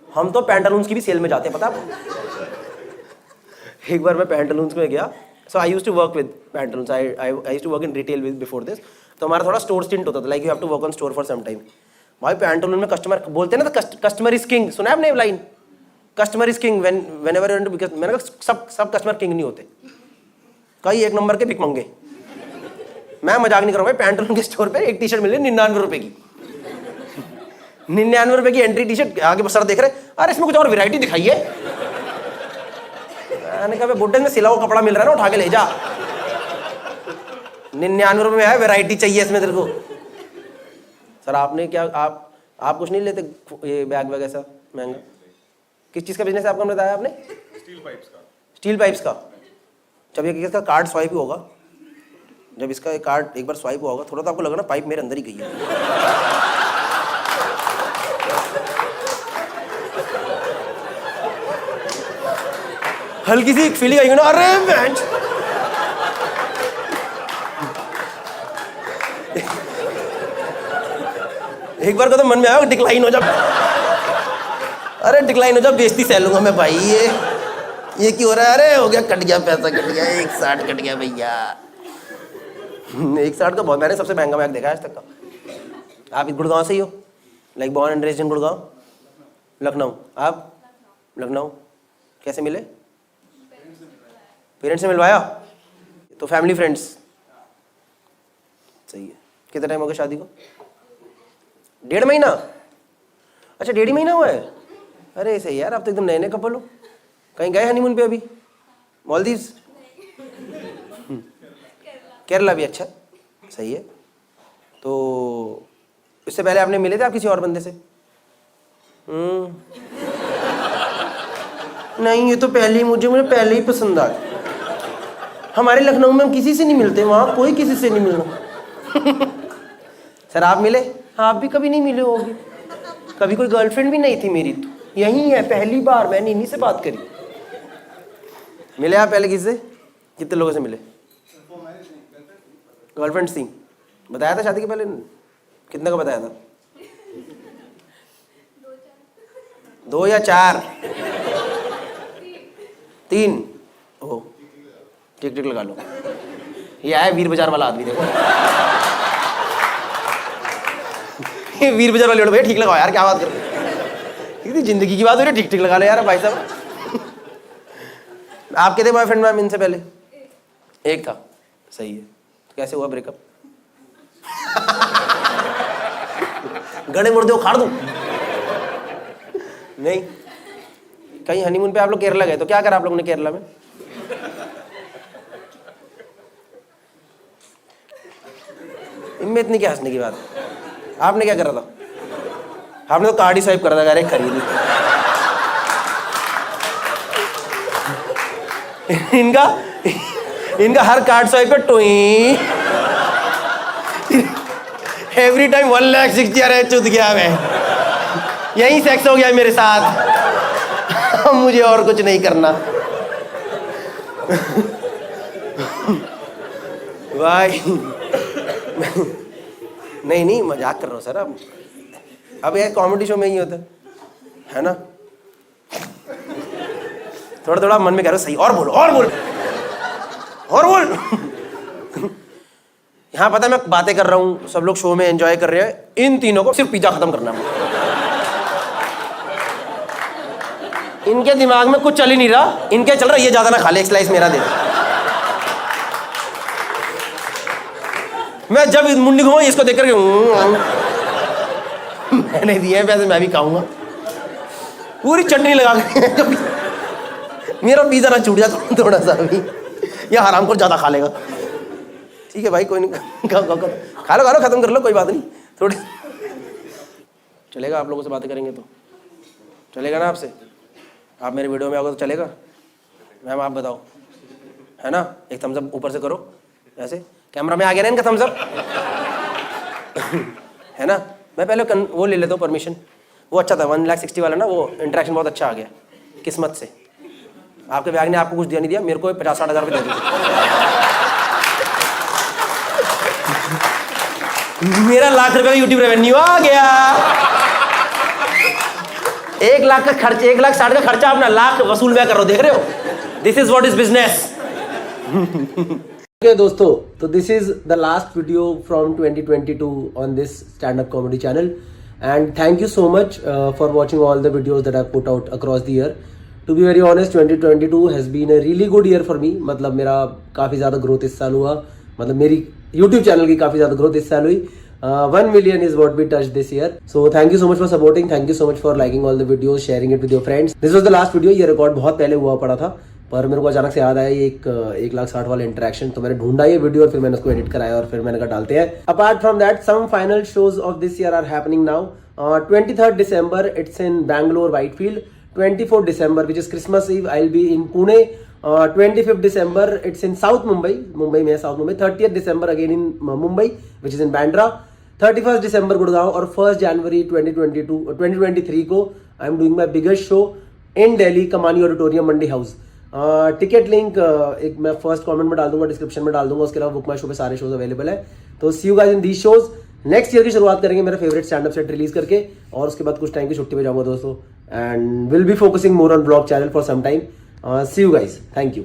हम तो पैंटालून्स की भी सेल में जाते हैं पता आपको। एक बार मैं पैंटालून्स में गया, so I used to work with Pantaloons, I used to work in retail with before this, तो हमारा थोड़ा स्टोर स्टिंट होता था, like you have to work on store for some time. भाई पैंटालून में कस्टमर बोलते हैं ना, कस्टमर इज किंग, सुना है आपने line? Customer is king whenever you want to, because मैंने कहा सब कस्टमर किंग नहीं होते, कई 1 नंबर के भिख मंगे। मैं मजाक नहीं कर रहा हूँ भाई, पैंटालून के स्टोर पे एक टी शर्ट मिल रही 99 रुपए की, 99 रुपए की एंट्री टी शर्ट, आगे सर देख रहे अरे इसमें कुछ और वैरायटी दिखाइए। मैंने कहा बुड्ढे में सिला हुआ कपड़ा मिल रहा है ना, उठा के ले जा, 99 रुपए में है, वैरायटी चाहिए इसमें तेरे को। सर आपने क्या, आप कुछ नहीं लेते ये बैग वैग ऐसा महंगा? किस चीज़ का बिजनेस है आपको बताया आपने? स्टील पाइप्स का। जब ये इसका कार्ड स्वाइप ही होगा, जब इसका कार्ड एक बार स्वाइप हुआ होगा, थोड़ा तो आपको लगा ना पाइप मेरे अंदर ही गई है। हल्की सी फीलिंग आई ना, अरे मैच एक बार का तो मन में आया डिक्लाइन हो जा, अरे डिक्लाइन हो जा, बेइज्जती सह लूंगा मैं भाई। ये क्यों हो रहा है? अरे हो गया, कट गया पैसा, कट गया, 1,60 कट गया भैया। 1,60 का बहुत, मैंने सबसे महंगा बैग देखा है आज तक का। आप गुड़गांव से ही हो? Like born and raised in Gurgaon? Lucknow? आप लखनऊ कैसे मिले? पेरेंट्स ने मिलवाया? तो फैमिली फ्रेंड्स, सही है। कितना टाइम हो गया शादी को? 1.5 महीना? अच्छा 1.5 महीना हुआ है। अरे सही यार, आप तो एकदम नए नए कपल हो। कहीं गए हनीमून पे अभी? मालदीव्स? केरला भी? अच्छा सही है। तो इससे पहले आपने मिले थे आप किसी और बंदे से? नहीं, ये तो पहले ही मुझे पहले ही पसंद आ गया। हमारे लखनऊ में हम किसी से नहीं मिलते, वहाँ कोई किसी से नहीं मिलना। सर आप मिले? आप भी कभी नहीं मिले होगे। कभी कोई गर्लफ्रेंड भी नहीं थी मेरी, तो यही है पहली बार मैंने इन्हीं से बात करी। मिले आप पहले किससे? कितने लोगों से मिले? गर्लफ्रेंड थी? बताया था शादी के पहले? कितने का बताया था? 2 या 4? 3? ओह टिक टिक लगा लो। ये आया वीर बाजार वाला आदमी, देखो ये वीर बाजार वाले भैया ठीक लगाओ यार, क्या बात कर रहे हो? जिंदगी की बात हो रही है, ठीक ठीक लगा लो यार भाई साहब। आप कितने बॉयफ्रेंड मैम इनसे पहले? एक था, सही है। तो कैसे हुआ ब्रेकअप? गड़े मुर्दे उखाड़ दूं? नहीं। कहीं हनीमून पे आप लोग केरला गए, तो क्या करा आप लोगों ने केरला में? इनमें इतनी क्या हंसने की बात? आपने क्या करा था? आपने तो कार्ड ही स्वाइप करा था, अरे खरीदी। इनका हर कार्ड स्वाइप पे टोई। एवरी टाइम 1,60,000 अरे चुद गया मैं, यही सेक्स हो गया मेरे साथ, मुझे और कुछ नहीं करना। भाई नहीं मजाक कर रहा हूँ सर। अब ये कॉमेडी शो में ही होता है ना, थोड़ा थोड़ा मन में कह रहा सही, और बोल और बोल और बोल। यहाँ पता है मैं बातें कर रहा हूँ, सब लोग शो में एंजॉय कर रहे हैं, इन तीनों को सिर्फ पिज्जा खत्म करना है। इनके दिमाग में कुछ चल ही नहीं रहा, इनके चल रहा ये ज्यादा ना खा ले, एक स्लाइस मेरा दे। मैं जब मुंडी घुमा इसको देख करके मैंने दिए वैसे मैं भी खाऊंगा, पूरी चटनी लगा के। मेरा पिज्जा ना छूट जाता थोड़ा सा भी, या हराम को ज्यादा खा लेगा। ठीक है भाई कोई नहीं, खा लो खत्म कर लो, कोई बात नहीं। थोड़ी चलेगा, आप लोगों से बातें करेंगे तो चलेगा ना आपसे? आप मेरे वीडियो में आओगे तो चलेगा? मैम आप बताओ, है ना? एक थम्स अप ऊपर से करो, ऐसे कैमरा में आ गया ना इनका थम्स अप। है ना? मैं पहले वो ले लेता हूँ परमिशन, वो अच्छा था 1,60,000 वाला ना, वो इंटरेक्शन बहुत अच्छा आ गया किस्मत से। आपके बैग ने आपको कुछ दिया नहीं दिया, मेरे को 50-60 हज़ार रुपये दे दिए। मेरा लाख रुपए का यूट्यूब रेवेन्यू आ गया। 1,00,000 का खर्च, 1,60,000 का खर्चा अपना लाख वसूल मैं कर रहा हूँ, देख रहे हो? This is what is business. Okay, दोस्तों, तो this is the last video from 2022 on this stand up comedy channel, and thank you so much for watching all the videos that I put out across the year. To be very honest, 2022 has been a really good year for me. मतलब मेरा काफ़ी ज़्यादा growth इस साल हुआ, मतलब मेरी YouTube channel की काफ़ी ज़्यादा ग्रोथ इस साल हुई। 1 million is what we touched this year. So thank you so much for supporting. Thank you so much for liking all the videos, sharing it with your friends. This was the last video. ये record बहुत पहले हुआ पड़ा था, पर मेरे को अचानक से याद आया ये 1,60,000 वाला इंटरेक्शन, तो मैंने ढूंढा ये वीडियो और फिर मैंने उसको एडिट कराया और फिर मैंने कहा डालते हैं। Apart from that, some final shows of this year are happening now. 23rd December it's in Bangalore Whitefield. 24th December which is Christmas Eve I'll be in Pune. 25th December it's in South Mumbai में है South Mumbai. 30th December again in Mumbai which is in Bandra. 31st December Gurgaon, और 1st January 2023 को I am doing my biggest show in Delhi, कमानी auditorium, मंडी house. Ticket link एक मैं first comment में डाल दूंगा, डिस्क्रिप्शन में डाल दूंगा। उसके अलावा बुक माई शो पे सारे शोज अवेलेबल है। तो see you guys in these shows. Next year की शुरुआत करेंगे मेरा favourite stand up set release करके, और उसके बाद कुछ टाइम की छुट्टी पे जाऊंगा दोस्तों, and will be focusing more on blog channel for some time. See you guys, thank you.